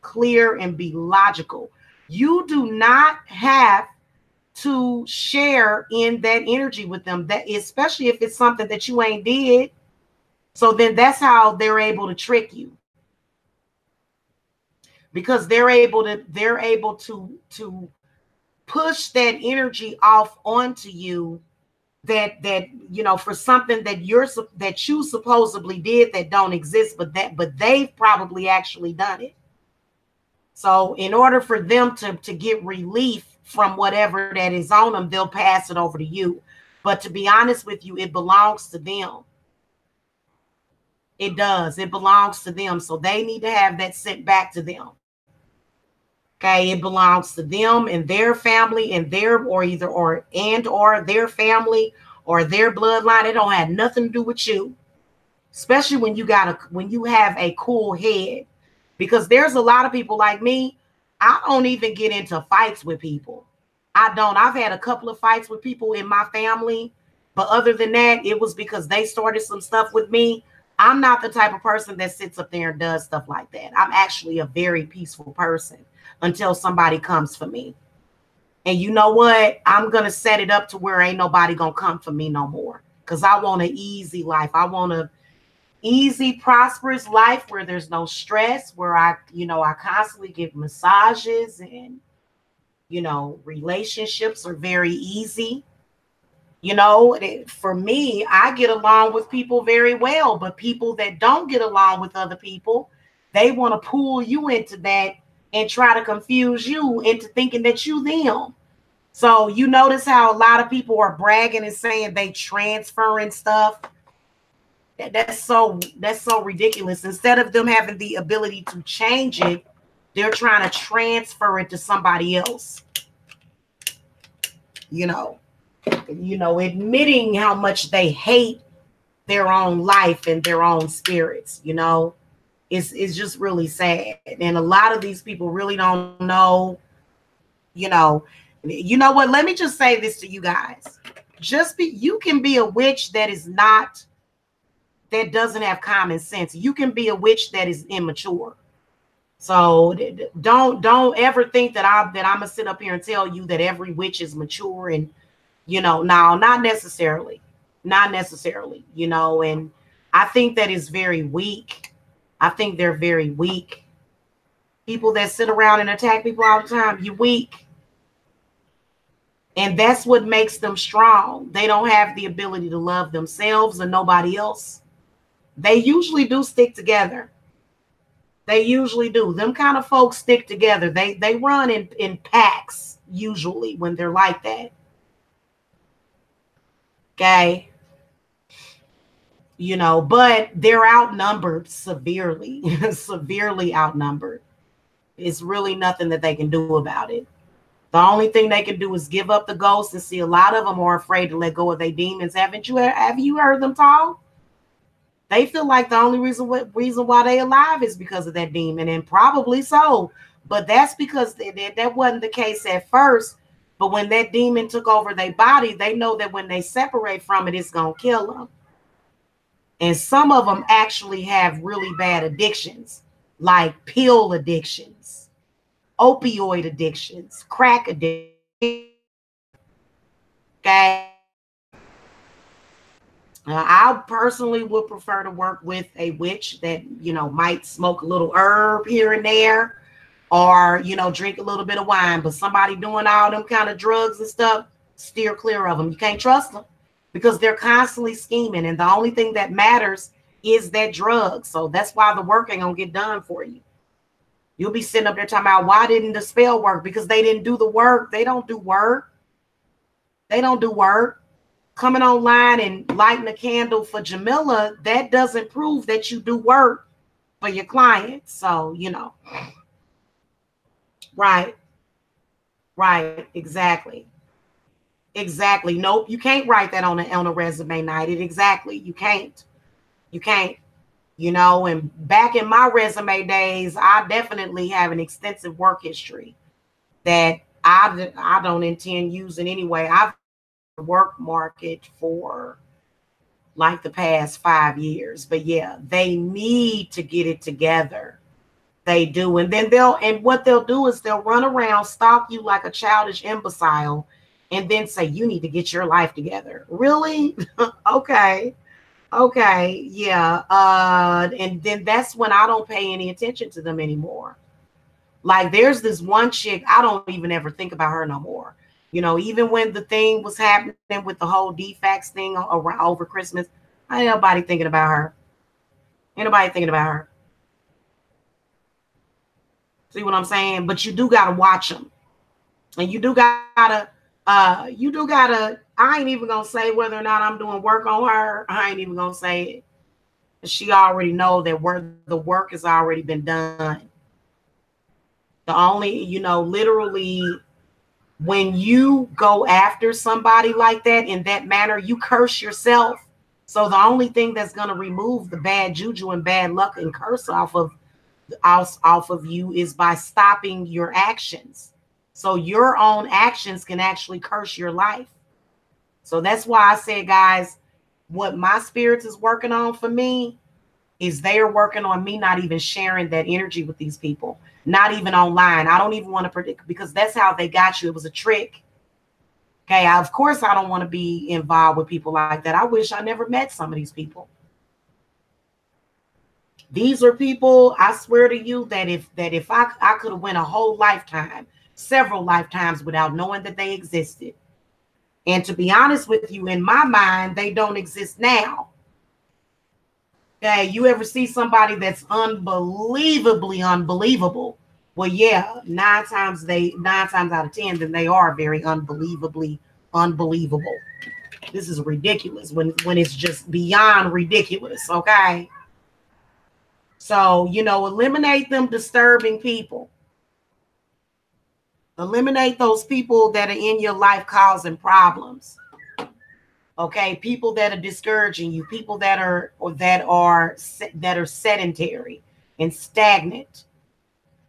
clear and be logical. You do not have to share in that energy with them, that especially if it's something that you ain't did. So then that's how they're able to trick you. Because they're able to push that energy off onto you, that for something that you supposedly did that don't exist, but they've probably actually done it. So in order for them to get relief from whatever that is on them, they'll pass it over to you. But to be honest with you, it belongs to them. It does. It belongs to them. So they need to have that sent back to them. Okay, it belongs to them and their family and their their family or their bloodline. It don't have nothing to do with you, especially when you have a cool head. Because there's a lot of people like me. I don't even get into fights with people. I don't. I've had a couple of fights with people in my family, but other than that, it was because they started some stuff with me. I'm not the type of person that sits up there and does stuff like that. I'm actually a very peaceful person until somebody comes for me. And you know what? I'm going to set it up to where ain't nobody going to come for me no more. Because I want an easy life. I want to easy, prosperous life where there's no stress, where I constantly give massages, and, relationships are very easy. For me, I get along with people very well, but people that don't get along with other people, they want to pull you into that and try to confuse you into thinking that you them. So you notice how a lot of people are bragging and saying they transferring stuff. That's so ridiculous. Instead of them having the ability to change it, they're trying to transfer it to somebody else. Admitting how much they hate their own life and their own spirits, is just really sad. And a lot of these people really don't know, you know what? Let me just say this to you guys. You can be a witch that doesn't have common sense. You can be a witch that is immature. So don't ever think that I'm gonna sit up here and tell you that every witch is mature, and no, not necessarily. And I think that is very weak. I think they're very weak. People that sit around and attack people all the time, you're weak. And that's what makes them strong. They don't have the ability to love themselves or nobody else. They usually do stick together. They usually do. Them kind of folks stick together. They run in packs usually when they're like that. Okay. But they're outnumbered severely, severely outnumbered. It's really nothing that they can do about it. The only thing they can do is give up the ghost, and see a lot of them are afraid to let go of their demons. Have you heard them talk? They feel like the only reason why they alive is because of that demon, and probably so. But that's because that wasn't the case at first. But when that demon took over their body, they know that when they separate from it, it's going to kill them. And some of them actually have really bad addictions, like pill addictions, opioid addictions, crack addictions. Okay. I personally would prefer to work with a witch that, might smoke a little herb here and there, or, drink a little bit of wine. But somebody doing all them kind of drugs and stuff, steer clear of them. You can't trust them because they're constantly scheming. And the only thing that matters is that drug. So that's why the work ain't going to get done for you. You'll be sitting up there talking about, why didn't the spell work? Because they didn't do the work. They don't do work. They don't do work. Coming online and lighting a candle for Jamila, that doesn't prove that you do work for your clients. So, right. Exactly. Nope. You can't write that on a resume night. Exactly. You can't. And back in my resume days, I definitely have an extensive work history that I don't intend using anyway. I've work market for like the past 5 years, but yeah, they need to get it together. They do. And then what they'll do is they'll run around, stalk you like a childish imbecile, and then say, you need to get your life together. Really? Okay. Yeah. And then that's when I don't pay any attention to them anymore. Like there's this one chick, I don't even ever think about her no more. Even when the thing was happening with the whole DFAX thing over Christmas, ain't nobody thinking about her. See what I'm saying? But you do got to watch them. And you do got to, I ain't even going to say whether or not I'm doing work on her. I ain't even going to say it. She already know that the work has already been done. The only, literally, when you go after somebody like that in that manner, you curse yourself. So the only thing that's going to remove the bad juju and bad luck and curse off of you is by stopping your actions. So your own actions can actually curse your life. So that's why I said, guys, what my spirits is working on for me is they are working on me not even sharing that energy with these people. Not even online. I don't even want to predict, because that's how they got you. It was a trick. Okay. Of course, I don't want to be involved with people like that. I wish I never met some of these people. These are people, I swear to you, that if I could have went a whole lifetime, several lifetimes without knowing that they existed. And to be honest with you, in my mind, they don't exist now. Okay, you ever see somebody that's unbelievably unbelievable? Well, yeah, nine times out of 10, then they are very unbelievably unbelievable. This is ridiculous when it's just beyond ridiculous, okay? So, eliminate them disturbing people. Eliminate those people that are in your life causing problems. Okay, people that are discouraging you, people that are sedentary and stagnant.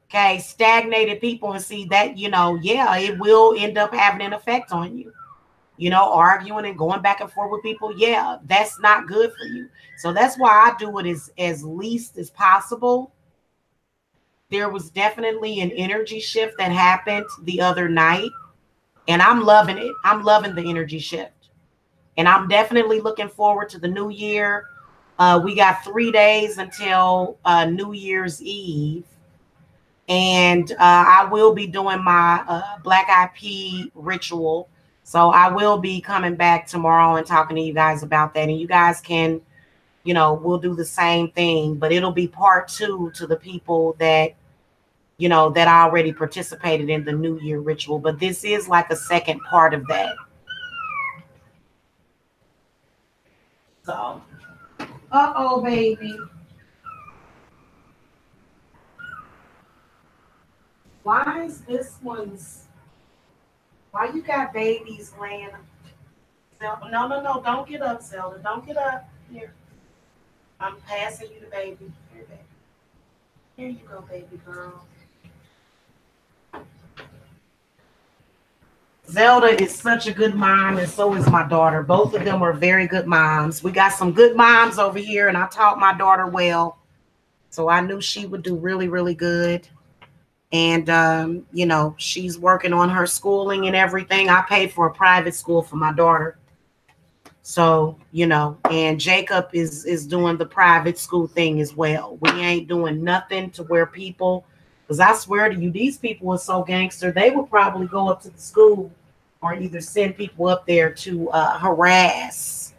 Okay, stagnated people, and see that, yeah, it will end up having an effect on you. Arguing and going back and forth with people, yeah, that's not good for you. So that's why I do it as least as possible. There was definitely an energy shift that happened the other night, and I'm loving it. I'm loving the energy shift. And I'm definitely looking forward to the new year. We got 3 days until New Year's Eve. And I will be doing my Black Eyed Pea ritual. So I will be coming back tomorrow and talking to you guys about that. And you guys can, we'll do the same thing. But it'll be part 2 to the people that, that I already participated in the New Year ritual. But this is like a second part of that. So, baby. Why is this one's, why you got babies laying? No, don't get up, Zelda. Don't get up. Here. I'm passing you the baby. Here, baby. Here you go, baby girl. Zelda is such a good mom, and so is my daughter. Both of them are very good moms. We got some good moms over here, and I taught my daughter well. So I knew she would do really, really good. And, she's working on her schooling and everything. I paid for a private school for my daughter. So, and Jacob is doing the private school thing as well. We ain't doing nothing to where people, because I swear to you, these people are so gangster, they would probably go up to the school or either send people up there to harass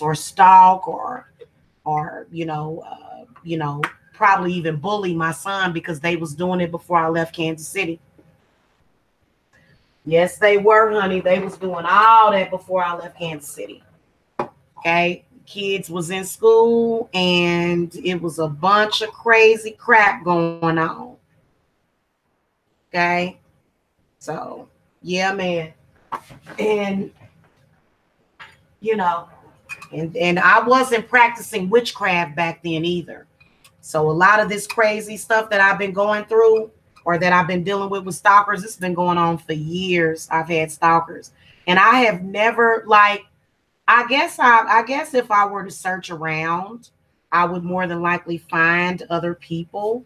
or stalk or probably even bully my son, because they was doing it before I left Kansas City. Yes, they were, honey. They was doing all that before I left Kansas City. Okay. Kids was in school and it was a bunch of crazy crap going on. Okay. So, yeah, man. And, and I wasn't practicing witchcraft back then either. So a lot of this crazy stuff that I've been going through, or that I've been dealing with stalkers, it's been going on for years. I've had stalkers, and I have never, I guess if I were to search around, I would more than likely find other people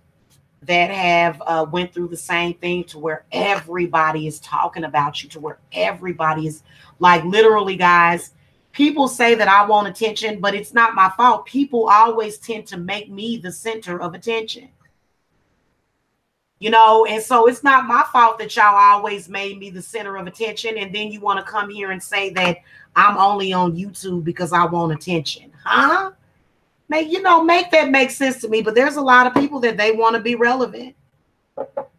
that have went through the same thing, to where everybody is talking about you, to where everybody is literally, guys. People say that I want attention, but it's not my fault. People always tend to make me the center of attention. And so it's not my fault that y'all always made me the center of attention. And then you want to come here and say that I'm only on YouTube because I want attention. Huh? Make that make sense to me. But there's a lot of people that they want to be relevant.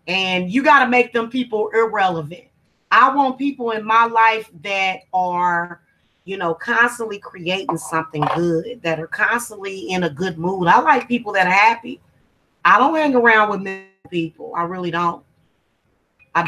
And you got to make them people irrelevant. I want people in my life that are, constantly creating something good, that are constantly in a good mood. I like people that are happy. I don't hang around with miserable people. I really don't. I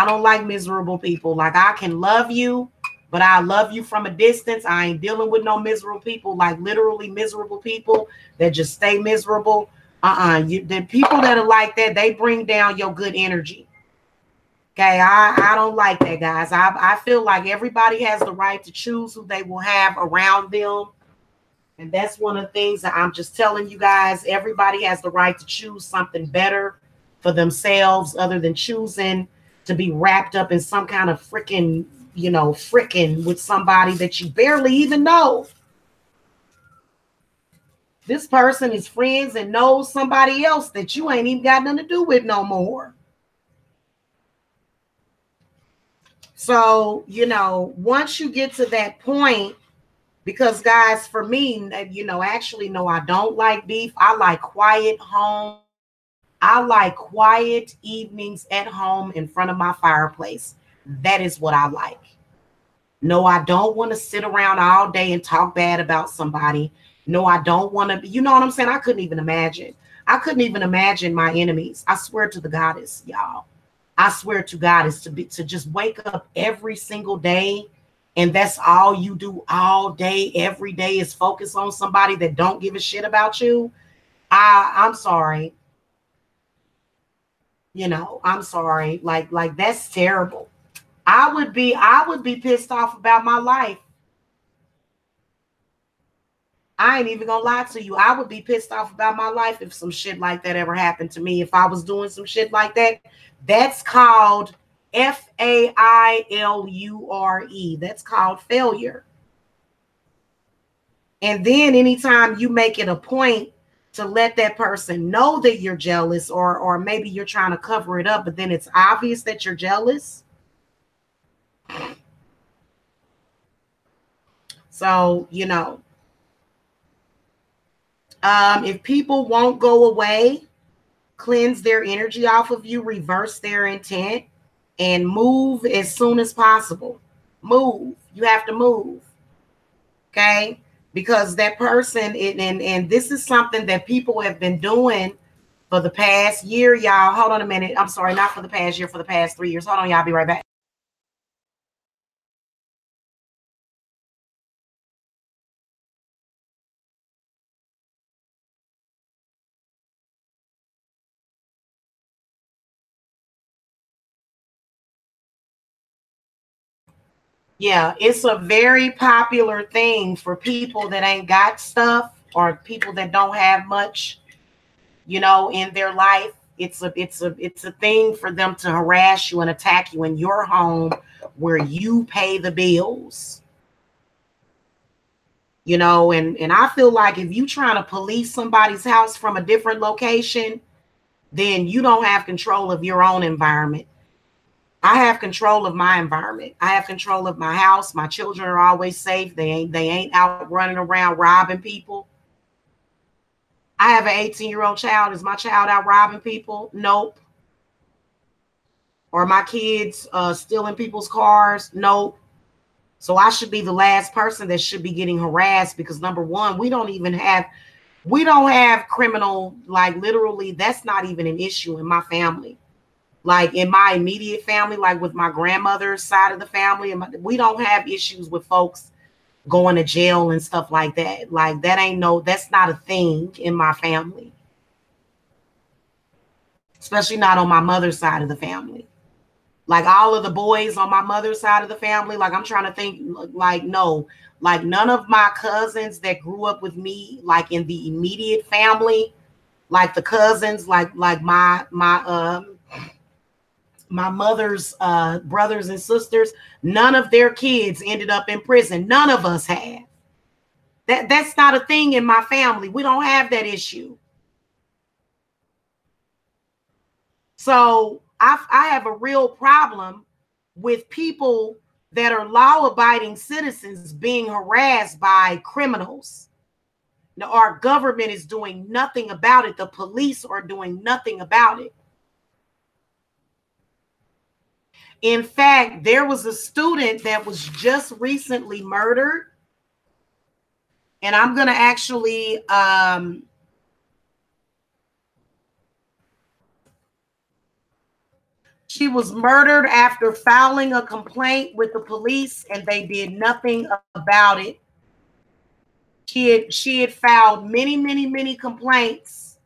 don't like miserable people. I can love you, but I love you from a distance. I ain't dealing with no miserable people, literally miserable people that just stay miserable. The people that are like that, they bring down your good energy. Okay, I don't like that, guys. I feel like everybody has the right to choose who they will have around them. And that's one of the things that I'm just telling you guys. Everybody has the right to choose something better for themselves, other than choosing to be wrapped up in some kind of frickin' with somebody that you barely even know. This person is friends and knows somebody else that you ain't even got nothing to do with no more. So, you know, once you get to that point, because guys, for me, you know, actually, no, I don't like beef. I like quiet home. I like quiet evenings at home in front of my fireplace. That is what I like. No, I don't want to sit around all day and talk bad about somebody. No, I don't want to, you know what I'm saying? I couldn't even imagine. I couldn't even imagine my enemies. I swear to the goddess, y'all. I swear to God is to just wake up every single day and that's all you do all day, every day is focus on somebody that don't give a shit about you. I'm sorry. You know, I'm sorry. Like that's terrible. I would be pissed off about my life. I ain't even gonna lie to you. I would be pissed off about my life if some shit like that ever happened to me. If I was doing some shit like that, that's called failure. That's called failure. And then anytime you make it a point to let that person know that you're jealous, or maybe you're trying to cover it up, but then it's obvious that you're jealous. So, you know, if people won't go away, cleanse their energy off of you, reverse their intent, and move as soon as possible. Move. You have to move. Okay? Because that person, and this is something that people have been doing for the past year, y'all. Hold on a minute. I'm sorry, not for the past year, for the past 3 years. Hold on, y'all. I'll be right back. Yeah, it's a very popular thing for people that ain't got stuff or people that don't have much, you know, in their life. It's a thing for them to harass you and attack you in your home where you pay the bills. You know, and I feel like if you trying to police somebody's house from a different location, then you don't have control of your own environment. I have control of my environment. I have control of my house. My children are always safe. They ain't out running around robbing people. I have an 18-year-old child. Is my child out robbing people? Nope. Or my kids stealing people's cars? Nope. So I should be the last person that should be getting harassed because number one, we don't have criminal, like literally, that's not even an issue in my family. Like in my immediate family, like with my grandmother's side of the family, we don't have issues with folks going to jail and stuff like that. Like that's not a thing in my family, especially not on my mother's side of the family. Like all of the boys on my mother's side of the family, like I'm trying to think, like no, like none of my cousins that grew up with me, like in the immediate family, like the cousins, like my mother's brothers and sisters, none of their kids ended up in prison. None of us have. That's not a thing in my family. We don't have that issue. So I have a real problem with people that are law-abiding citizens being harassed by criminals. Now, our government is doing nothing about it. The police are doing nothing about it. In fact, there was a student that was just recently murdered. And I'm going to actually she was murdered after filing a complaint with the police and they did nothing about it. She had filed many complaints.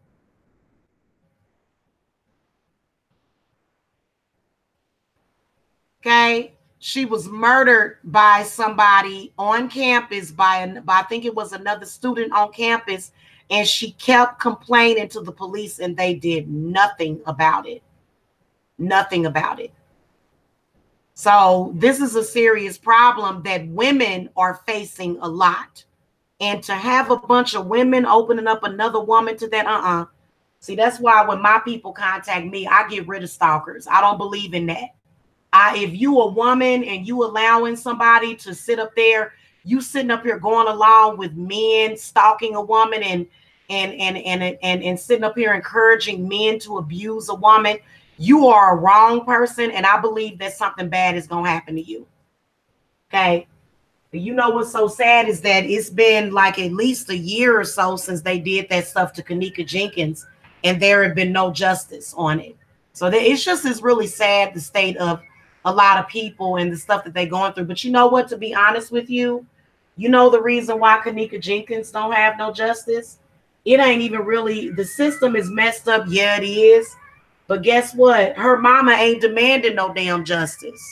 Okay. She was murdered by somebody on campus by I think it was another student on campus, and she kept complaining to the police and they did nothing about it. Nothing about it. So this is a serious problem that women are facing a lot. And to have a bunch of women opening up another woman to that, See, that's why when my people contact me, I get rid of stalkers. I don't believe in that. If you a woman and you allowing somebody to sit up there, you sitting up here going along with men stalking a woman and sitting up here encouraging men to abuse a woman, you are a wrong person. And I believe that something bad is going to happen to you. Okay. You know what's so sad is that it's been like at least a year or so since they did that stuff to Kanika Jenkins, and there have been no justice on it. So it's just is really sad, the state of a lot of people and the stuff that they're going through. But you know what, to be honest with you, you know the reason why Kanika Jenkins don't have no justice? It ain't even really, the system is messed up. Yeah, it is. But guess what? Her mama ain't demanding no damn justice.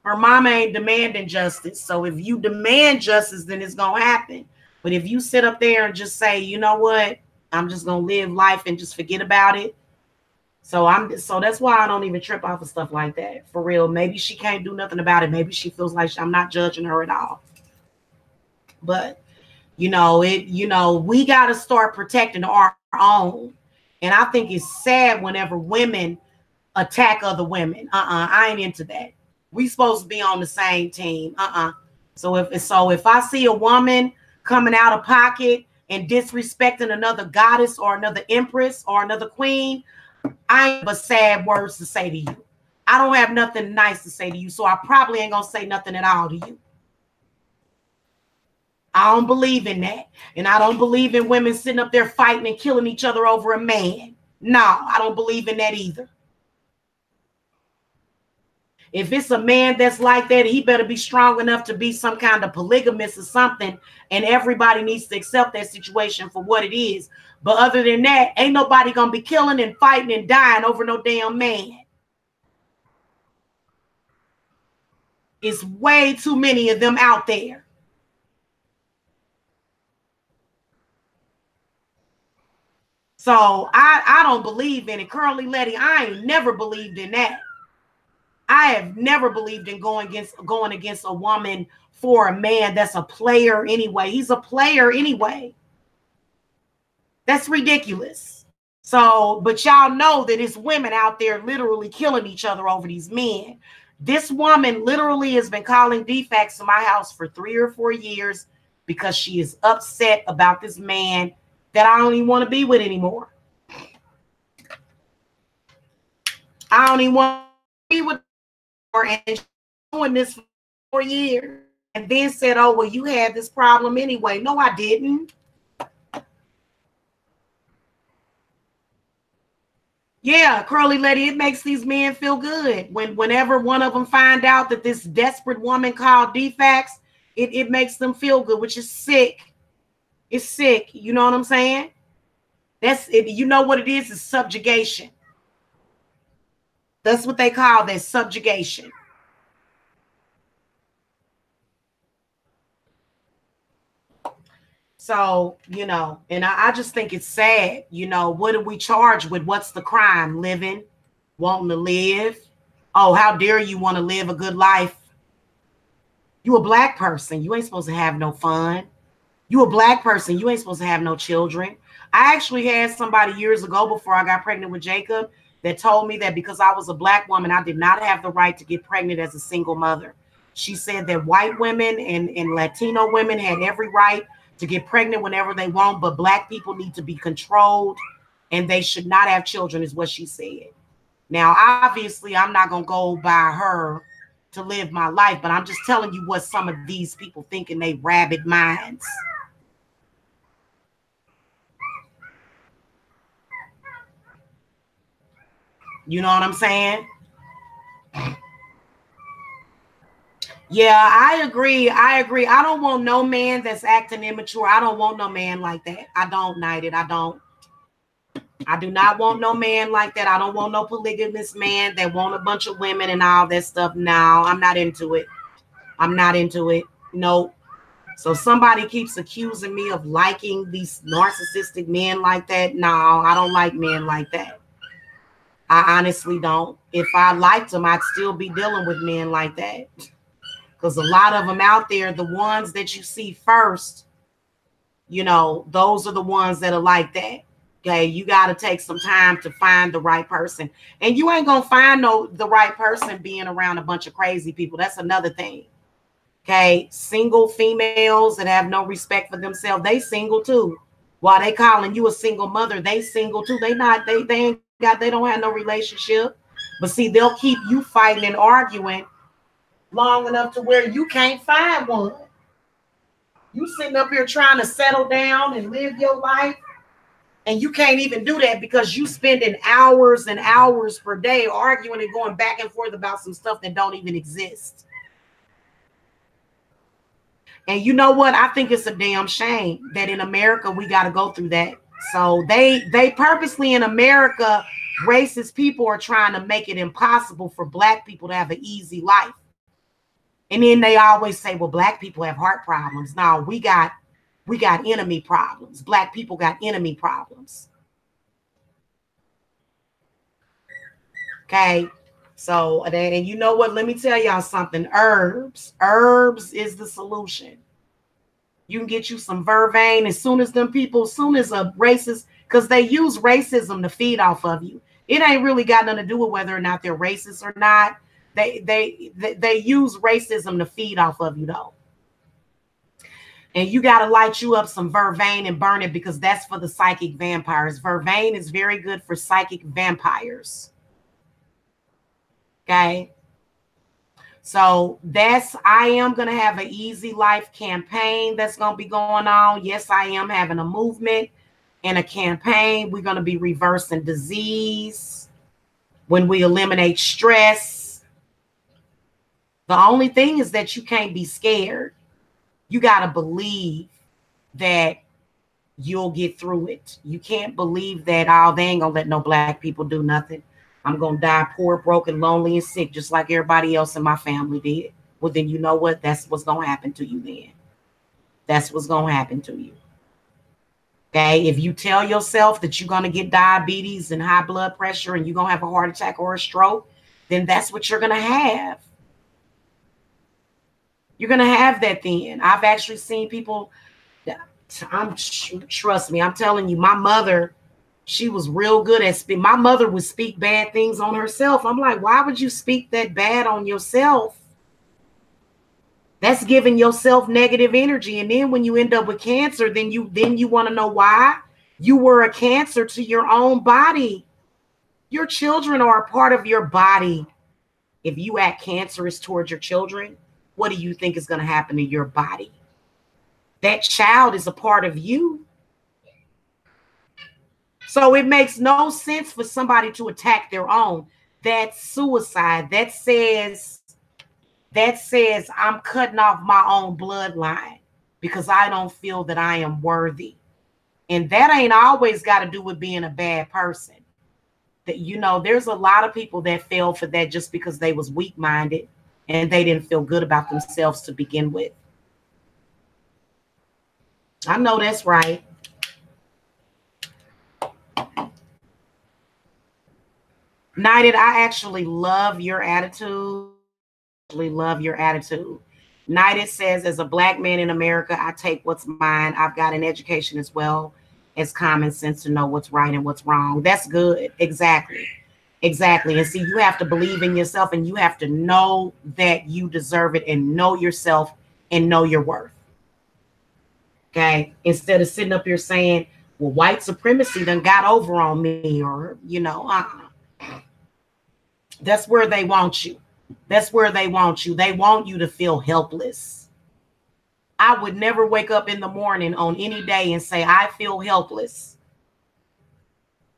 Her mama ain't demanding justice. So if you demand justice, then it's going to happen. But if you sit up there and just say, you know what, I'm just going to live life and just forget about it. So that's why I don't even trip off of stuff like that. For real. Maybe she can't do nothing about it. Maybe she feels like I'm not judging her at all. But, we got to start protecting our own. And I think it's sad whenever women attack other women. I ain't into that. We supposed to be on the same team. So if I see a woman coming out of pocket and disrespecting another goddess or another empress or another queen, I ain't but sad words to say to you. I don't have nothing nice to say to you, so I probably ain't gonna say nothing at all to you. I don't believe in that. And I don't believe in women sitting up there fighting and killing each other over a man. No, I don't believe in that either. If it's a man that's like that, he better be strong enough to be some kind of polygamist or something. And everybody needs to accept that situation for what it is. But other than that, ain't nobody going to be killing and fighting and dying over no damn man. It's way too many of them out there. So I don't believe in it. Curly Letty, I ain't never believed in that. I have never believed in going against a woman for a man that's a player anyway. He's a player anyway. That's ridiculous. So, but y'all know that it's women out there literally killing each other over these men. This woman literally has been calling defects to my house for 3 or 4 years because she is upset about this man that I don't even want to be with anymore. I don't even want to be with her, and she's doing this for 4 years and then said, oh, well, you had this problem anyway. No, I didn't. Yeah, Curly Letty, it makes these men feel good. Whenever one of them find out that this desperate woman called defects, it makes them feel good, which is sick. It's sick. You know what I'm saying? That's it. You know what it is? It's subjugation. That's what they call that, subjugation. So, and I just think it's sad. What are we charged with? What's the crime? Living, wanting to live. Oh, how dare you want to live a good life? You a black person. You ain't supposed to have no fun. You a black person. You ain't supposed to have no children. I actually had somebody years ago before I got pregnant with Jacob that told me that because I was a black woman, I did not have the right to get pregnant as a single mother. She said that white women and Latino women had every right to get pregnant whenever they want, but black people need to be controlled and they should not have children, is what she said. Now, obviously, I'm not going to go by her to live my life, but I'm just telling you what some of these people think in their rabid minds. You know what I'm saying? Yeah, I agree. I don't want no man that's acting immature. I don't want no man like that. I don't, Knighted. I do not want no man like that. I don't want no polygamous man that want a bunch of women and all that stuff. No, I'm not into it. I'm not into it. Nope. So somebody keeps accusing me of liking these narcissistic men like that. No, I don't like men like that. I honestly don't. If I liked them, I'd still be dealing with men like that. Because a lot of them out there, the ones that you see first, you know, those are the ones that are like that. Okay, you got to take some time to find the right person. And you ain't going to find the right person being around a bunch of crazy people. That's another thing. Okay, single females that have no respect for themselves, they single too. While they calling you a single mother, they single too. They don't have no relationship. But see, they'll keep you fighting and arguing long enough to where you can't find one. You sitting up here trying to settle down and live your life, and you can't even do that because you spending hours and hours per day arguing and going back and forth about some stuff that don't even exist. And you know what? I think it's a damn shame that in America we got to go through that. So they purposely in America, racist people are trying to make it impossible for black people to have an easy life. And then they always say, well, black people have heart problems. No, we got enemy problems. Black people got enemy problems. Okay. So, and you know what? Let me tell y'all something. Herbs is the solution. You can get you some vervain as soon as a racist, because they use racism to feed off of you. It ain't really got nothing to do with whether or not they're racist or not. They use racism to feed off of you though. And you got to light you up some vervain and burn it, because that's for the psychic vampires. Vervain is very good for psychic vampires. Okay. So I am going to have an Easy Life campaign that's going to be going on. Yes, I am having a movement and a campaign. We're going to be reversing disease when we eliminate stress. The only thing is that you can't be scared. You got to believe that you'll get through it. You can't believe that, oh, they ain't going to let no black people do nothing. I'm going to die poor, broken, lonely, and sick, just like everybody else in my family did. Well, then you know what? That's what's going to happen to you then. That's what's going to happen to you. Okay? If you tell yourself that you're going to get diabetes and high blood pressure and you're going to have a heart attack or a stroke, then that's what you're going to have. You're going to have that then. I've actually seen people, trust me, I'm telling you, my mother, she was real good at speaking. My mother would speak bad things on herself. I'm like, why would you speak that bad on yourself? That's giving yourself negative energy. And then when you end up with cancer, then you want to know why? You were a cancer to your own body. Your children are a part of your body. If you act cancerous towards your children, what do you think is going to happen to your body? That child is a part of you. So it makes no sense for somebody to attack their own. That's suicide. That says I'm cutting off my own bloodline because I don't feel that I am worthy. And that ain't always got to do with being a bad person. That, you know, there's a lot of people that fell for that just because they was weak-minded and they didn't feel good about themselves to begin with. I know that's right. Knighted, I actually love your attitude. Knighted says, as a black man in America, I take what's mine. I've got an education as well as common sense to know what's right and what's wrong. That's good. Exactly. And see, you have to believe in yourself and you have to know that you deserve it and know yourself and know your worth. Okay. Instead of sitting up here saying, well, white supremacy done got over on me, or, you know, That's where they want you. They want you to feel helpless. I would never wake up in the morning on any day and say, I feel helpless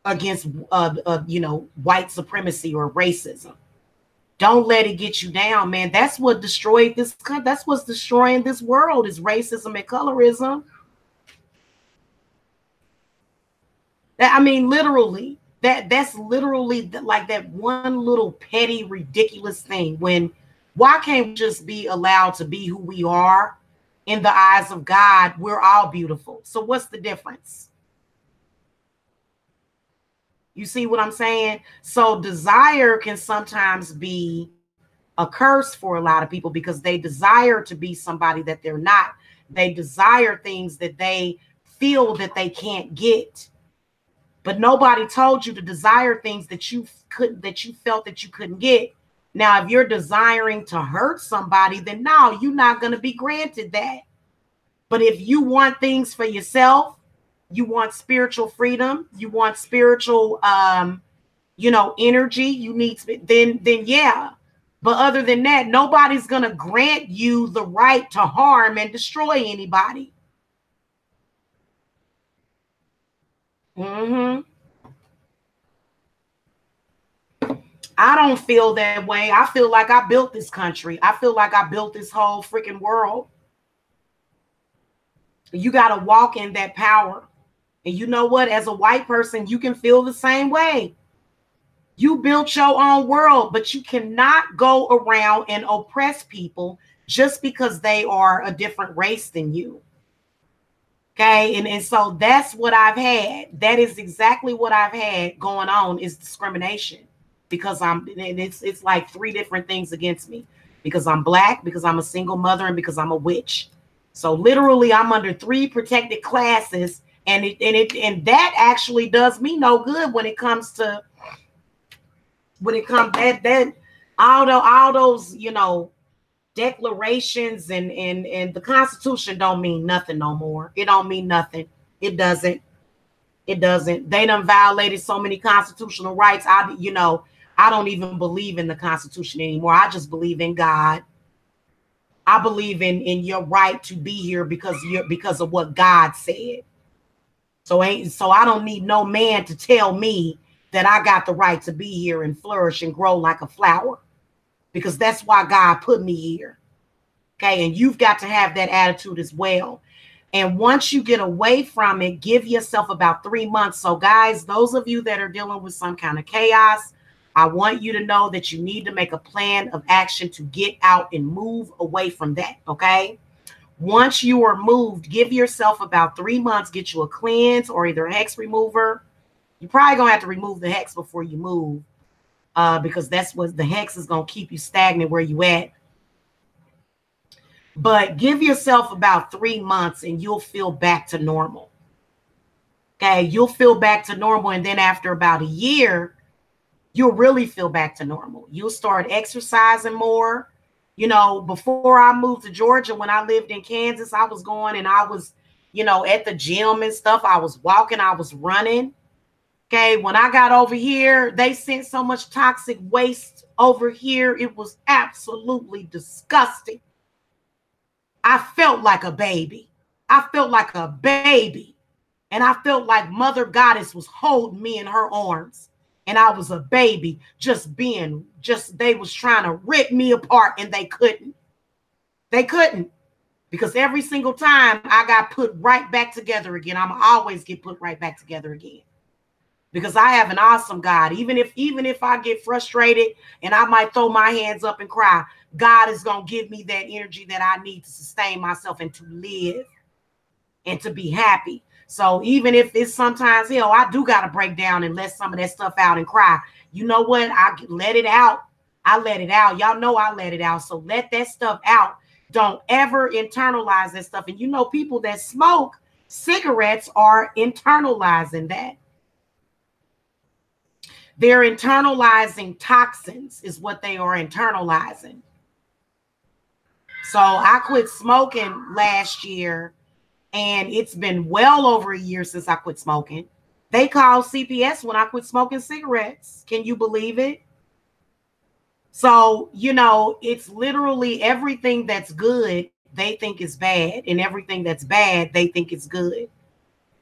against, white supremacy or racism. Don't let it get you down, man. That's what destroyed this. That's what's destroying this world is racism and colorism. I mean, literally. That's literally like that one little petty, ridiculous thing. Why can't we just be allowed to be who we are? In the eyes of God, we're all beautiful. So what's the difference? You see what I'm saying? So desire can sometimes be a curse for a lot of people because they desire to be somebody that they're not. They desire things that they feel that they can't get. But nobody told you to desire things that you felt that you couldn't get. Now, if you're desiring to hurt somebody, then no, you're not going to be granted that. But if you want things for yourself, you want spiritual freedom, you want spiritual, energy, you need, then yeah. But other than that, nobody's going to grant you the right to harm and destroy anybody. I don't feel that way. I feel like I built this country. I feel like I built this whole freaking world. You got to walk in that power. And you know what? As a white person, you can feel the same way. You built your own world, but you cannot go around and oppress people just because they are a different race than you. Okay. And so that's what I've had. That is exactly what I've had going on is discrimination because it's like 3 different things against me because I'm Black, because I'm a single mother, and because I'm a witch. So literally I'm under 3 protected classes, and that actually does me no good when it comes that all those, declarations and the Constitution don't mean nothing no more. It don't mean nothing. It doesn't. They done violated so many constitutional rights. I don't even believe in the Constitution anymore. I just believe in God. I believe in your right to be here because of what God said. So I don't need no man to tell me that I got the right to be here and flourish and grow like a flower, because that's why God put me here. Okay. And you've got to have that attitude as well. And once you get away from it, give yourself about 3 months. So guys, those of you that are dealing with some kind of chaos, I want you to know that you need to make a plan of action to get out and move away from that. Okay. Once you are moved, give yourself about 3 months, get you a cleanse or either a hex remover. You're probably going to have to remove the hex before you move, because that's what the hex is going to keep you stagnant where you at. But give yourself about 3 months and you'll feel back to normal. Okay. You'll feel back to normal. And then after about a year, you'll really feel back to normal. You'll start exercising more. Before I moved to Georgia, when I lived in Kansas, I was going and I was, at the gym and stuff. I was walking, I was running. Okay. When I got over here, they sent so much toxic waste over here. It was absolutely disgusting. I felt like a baby. I felt like a baby. And I felt like Mother Goddess was holding me in her arms. And I was a baby, they was trying to rip me apart, and they couldn't. They couldn't, because every single time I got put right back together again. I'm always get put right back together again, because I have an awesome God. Even if I get frustrated and I might throw my hands up and cry, God is going to give me that energy that I need to sustain myself and to live and to be happy. So even if it's sometimes, I do got to break down and let some of that stuff out and cry. You know what? I let it out. I let it out. Y'all know I let it out. So let that stuff out. Don't ever internalize that stuff. And people that smoke cigarettes are internalizing that. They're internalizing toxins is what they are internalizing. So I quit smoking last year, and it's been well over a year since I quit smoking. They called CPS when I quit smoking cigarettes. Can you believe it? So, it's literally everything that's good, they think is bad, and everything that's bad, they think is good.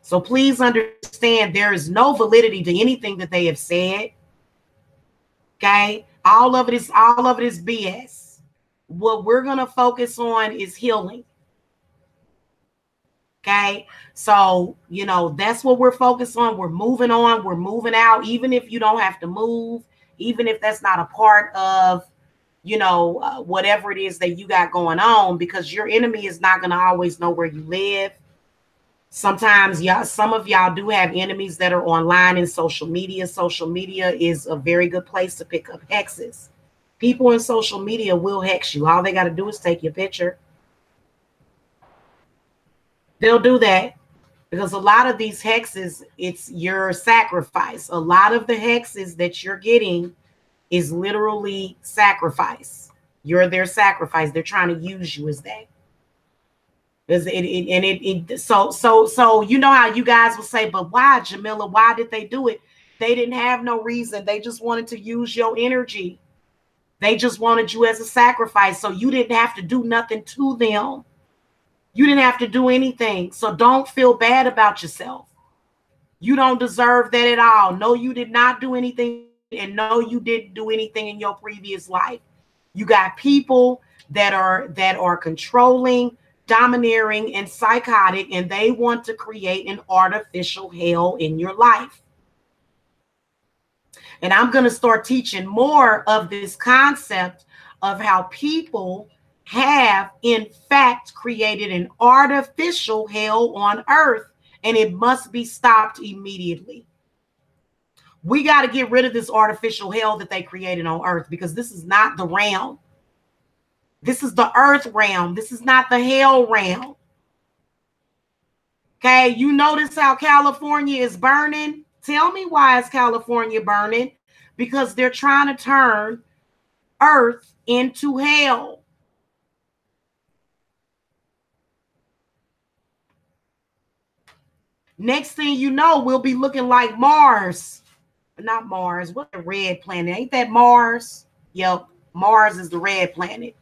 So please understand, there is no validity to anything that they have said. Okay. All of it is BS. What we're going to focus on is healing. Okay. So, that's what we're focused on. We're moving on. We're moving out. Even if you don't have to move, even if that's not a part of, whatever it is that you got going on, because your enemy is not going to always know where you live. Sometimes some of y'all do have enemies that are online in social media. Social media is a very good place to pick up hexes. People in social media will hex you. All they got to do is take your picture. They'll do that because a lot of these hexes, it's your sacrifice. A lot of the hexes that you're getting is literally sacrifice. You're their sacrifice. They're trying to use you as that. So you know how you guys will say, but why, Jamila? Why did they do it? They didn't have no reason. They just wanted to use your energy. They just wanted you as a sacrifice. So you didn't have to do nothing to them. You didn't have to do anything. So don't feel bad about yourself. You don't deserve that at all. No, you did not do anything. And no, you didn't do anything in your previous life. You got people that are controlling, domineering, and psychotic, and they want to create an artificial hell in your life. And I'm going to start teaching more of this concept of how people have, in fact, created an artificial hell on earth, and it must be stopped immediately. We got to get rid of this artificial hell that they created on earth, because this is not the realm. This is the earth realm. This is not the hell realm. Okay, you notice how California is burning? Tell me, why is California burning? Because they're trying to turn earth into hell. Next thing you know, we'll be looking like Mars. Not Mars. What's the red planet? Ain't that Mars? Yep, Mars is the red planet.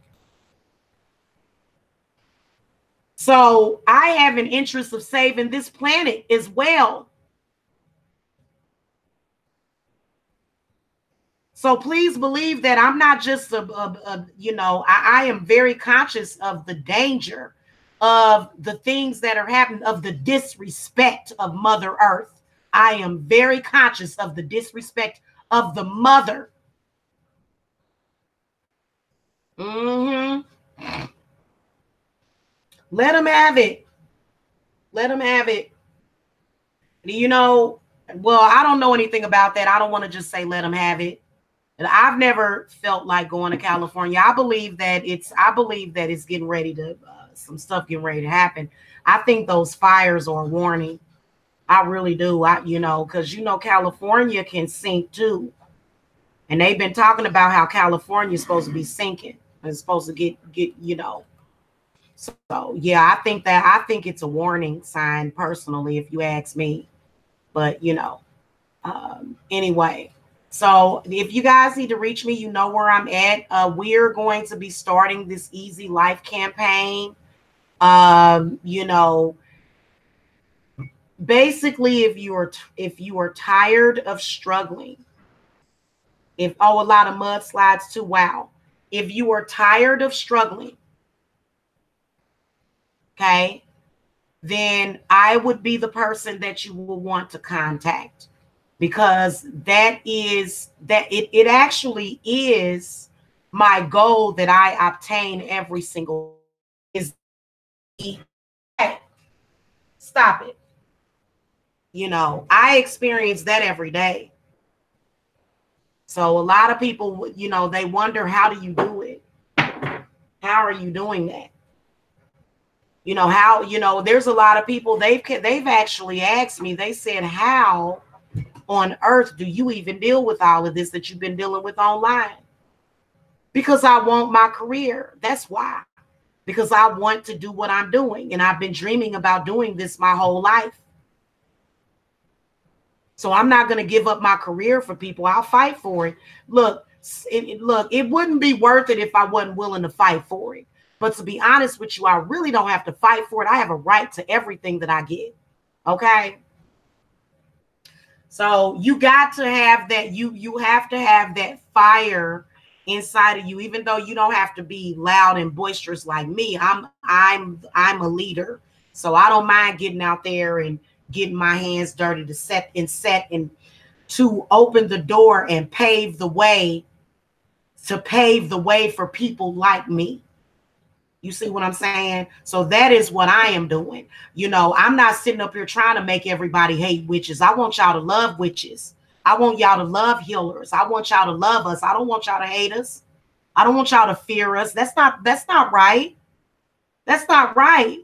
So I have an interest of saving this planet as well. So please believe that I'm not just I am very conscious of the danger of the things that are happening, of the disrespect of Mother Earth. I am very conscious of the disrespect of the mother. Let them have it. Let them have it. You know, well, I don't know anything about that. I don't want to just say let them have it. And I've never felt like going to California. I believe that it's getting ready to some stuff getting ready to happen. I think those fires are a warning. I really do. Because California can sink too. And they've been talking about how California is supposed to be sinking. It's supposed to get. So yeah, I think it's a warning sign personally, if you ask me. But anyway. So if you guys need to reach me, you know where I'm at. We're going to be starting this Easy Life campaign. Basically, if you are tired of struggling, a lot of mudslides too. Wow. If you are tired of struggling, okay, then I would be the person that you will want to contact. Because it actually is my goal that I obtain every single is stop it. I experience that every day. So a lot of people, they wonder, how do you do it? How are you doing that? There's a lot of people, they've actually asked me, they said, how on earth do you even deal with all of this that you've been dealing with online? Because I want my career. That's why. Because I want to do what I'm doing. And I've been dreaming about doing this my whole life. So I'm not going to give up my career for people. I'll fight for it. Look, it wouldn't be worth it if I wasn't willing to fight for it. But to be honest with you, I really don't have to fight for it. I have a right to everything that I get. Okay? So you got to have that. You have to have that fire inside of you, even though you don't have to be loud and boisterous like me. I'm a leader, so I don't mind getting out there and getting my hands dirty to set and to open the door and pave the way for people like me. You see what I'm saying? So that is what I am doing. I'm not sitting up here trying to make everybody hate witches. I want y'all to love witches. I want y'all to love healers. I want y'all to love us. I don't want y'all to hate us. I don't want y'all to fear us. That's not right. That's not right.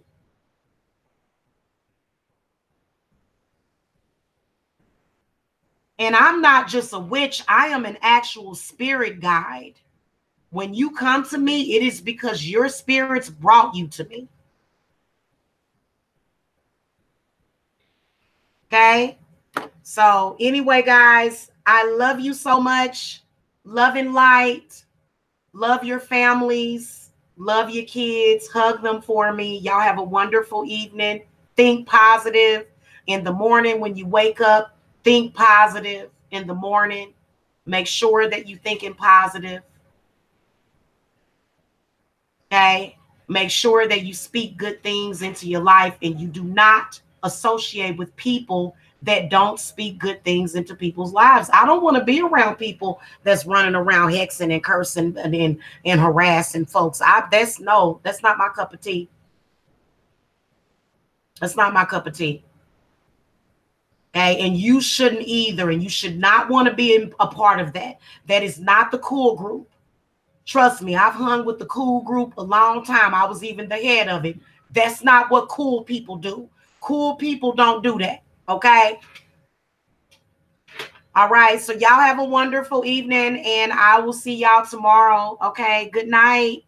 And I'm not just a witch. I am an actual spirit guide. When you come to me, it is because your spirits brought you to me. Okay? So anyway, guys, I love you so much. Love and light. Love your families. Love your kids. Hug them for me. Y'all have a wonderful evening. Think positive. In the morning when you wake up, think positive in the morning. Make sure that you're thinking positive. Okay? Make sure that you speak good things into your life and you do not associate with people that don't speak good things into people's lives. I don't want to be around people that's running around hexing and cursing and harassing folks. That's not my cup of tea. That's not my cup of tea. Okay, and you shouldn't either, and you should not want to be a part of that. That is not the cool group. Trust me, I've hung with the cool group a long time. I was even the head of it. That's not what cool people do. Cool people don't do that. Okay. All right. So y'all have a wonderful evening and I will see y'all tomorrow. Okay. Good night.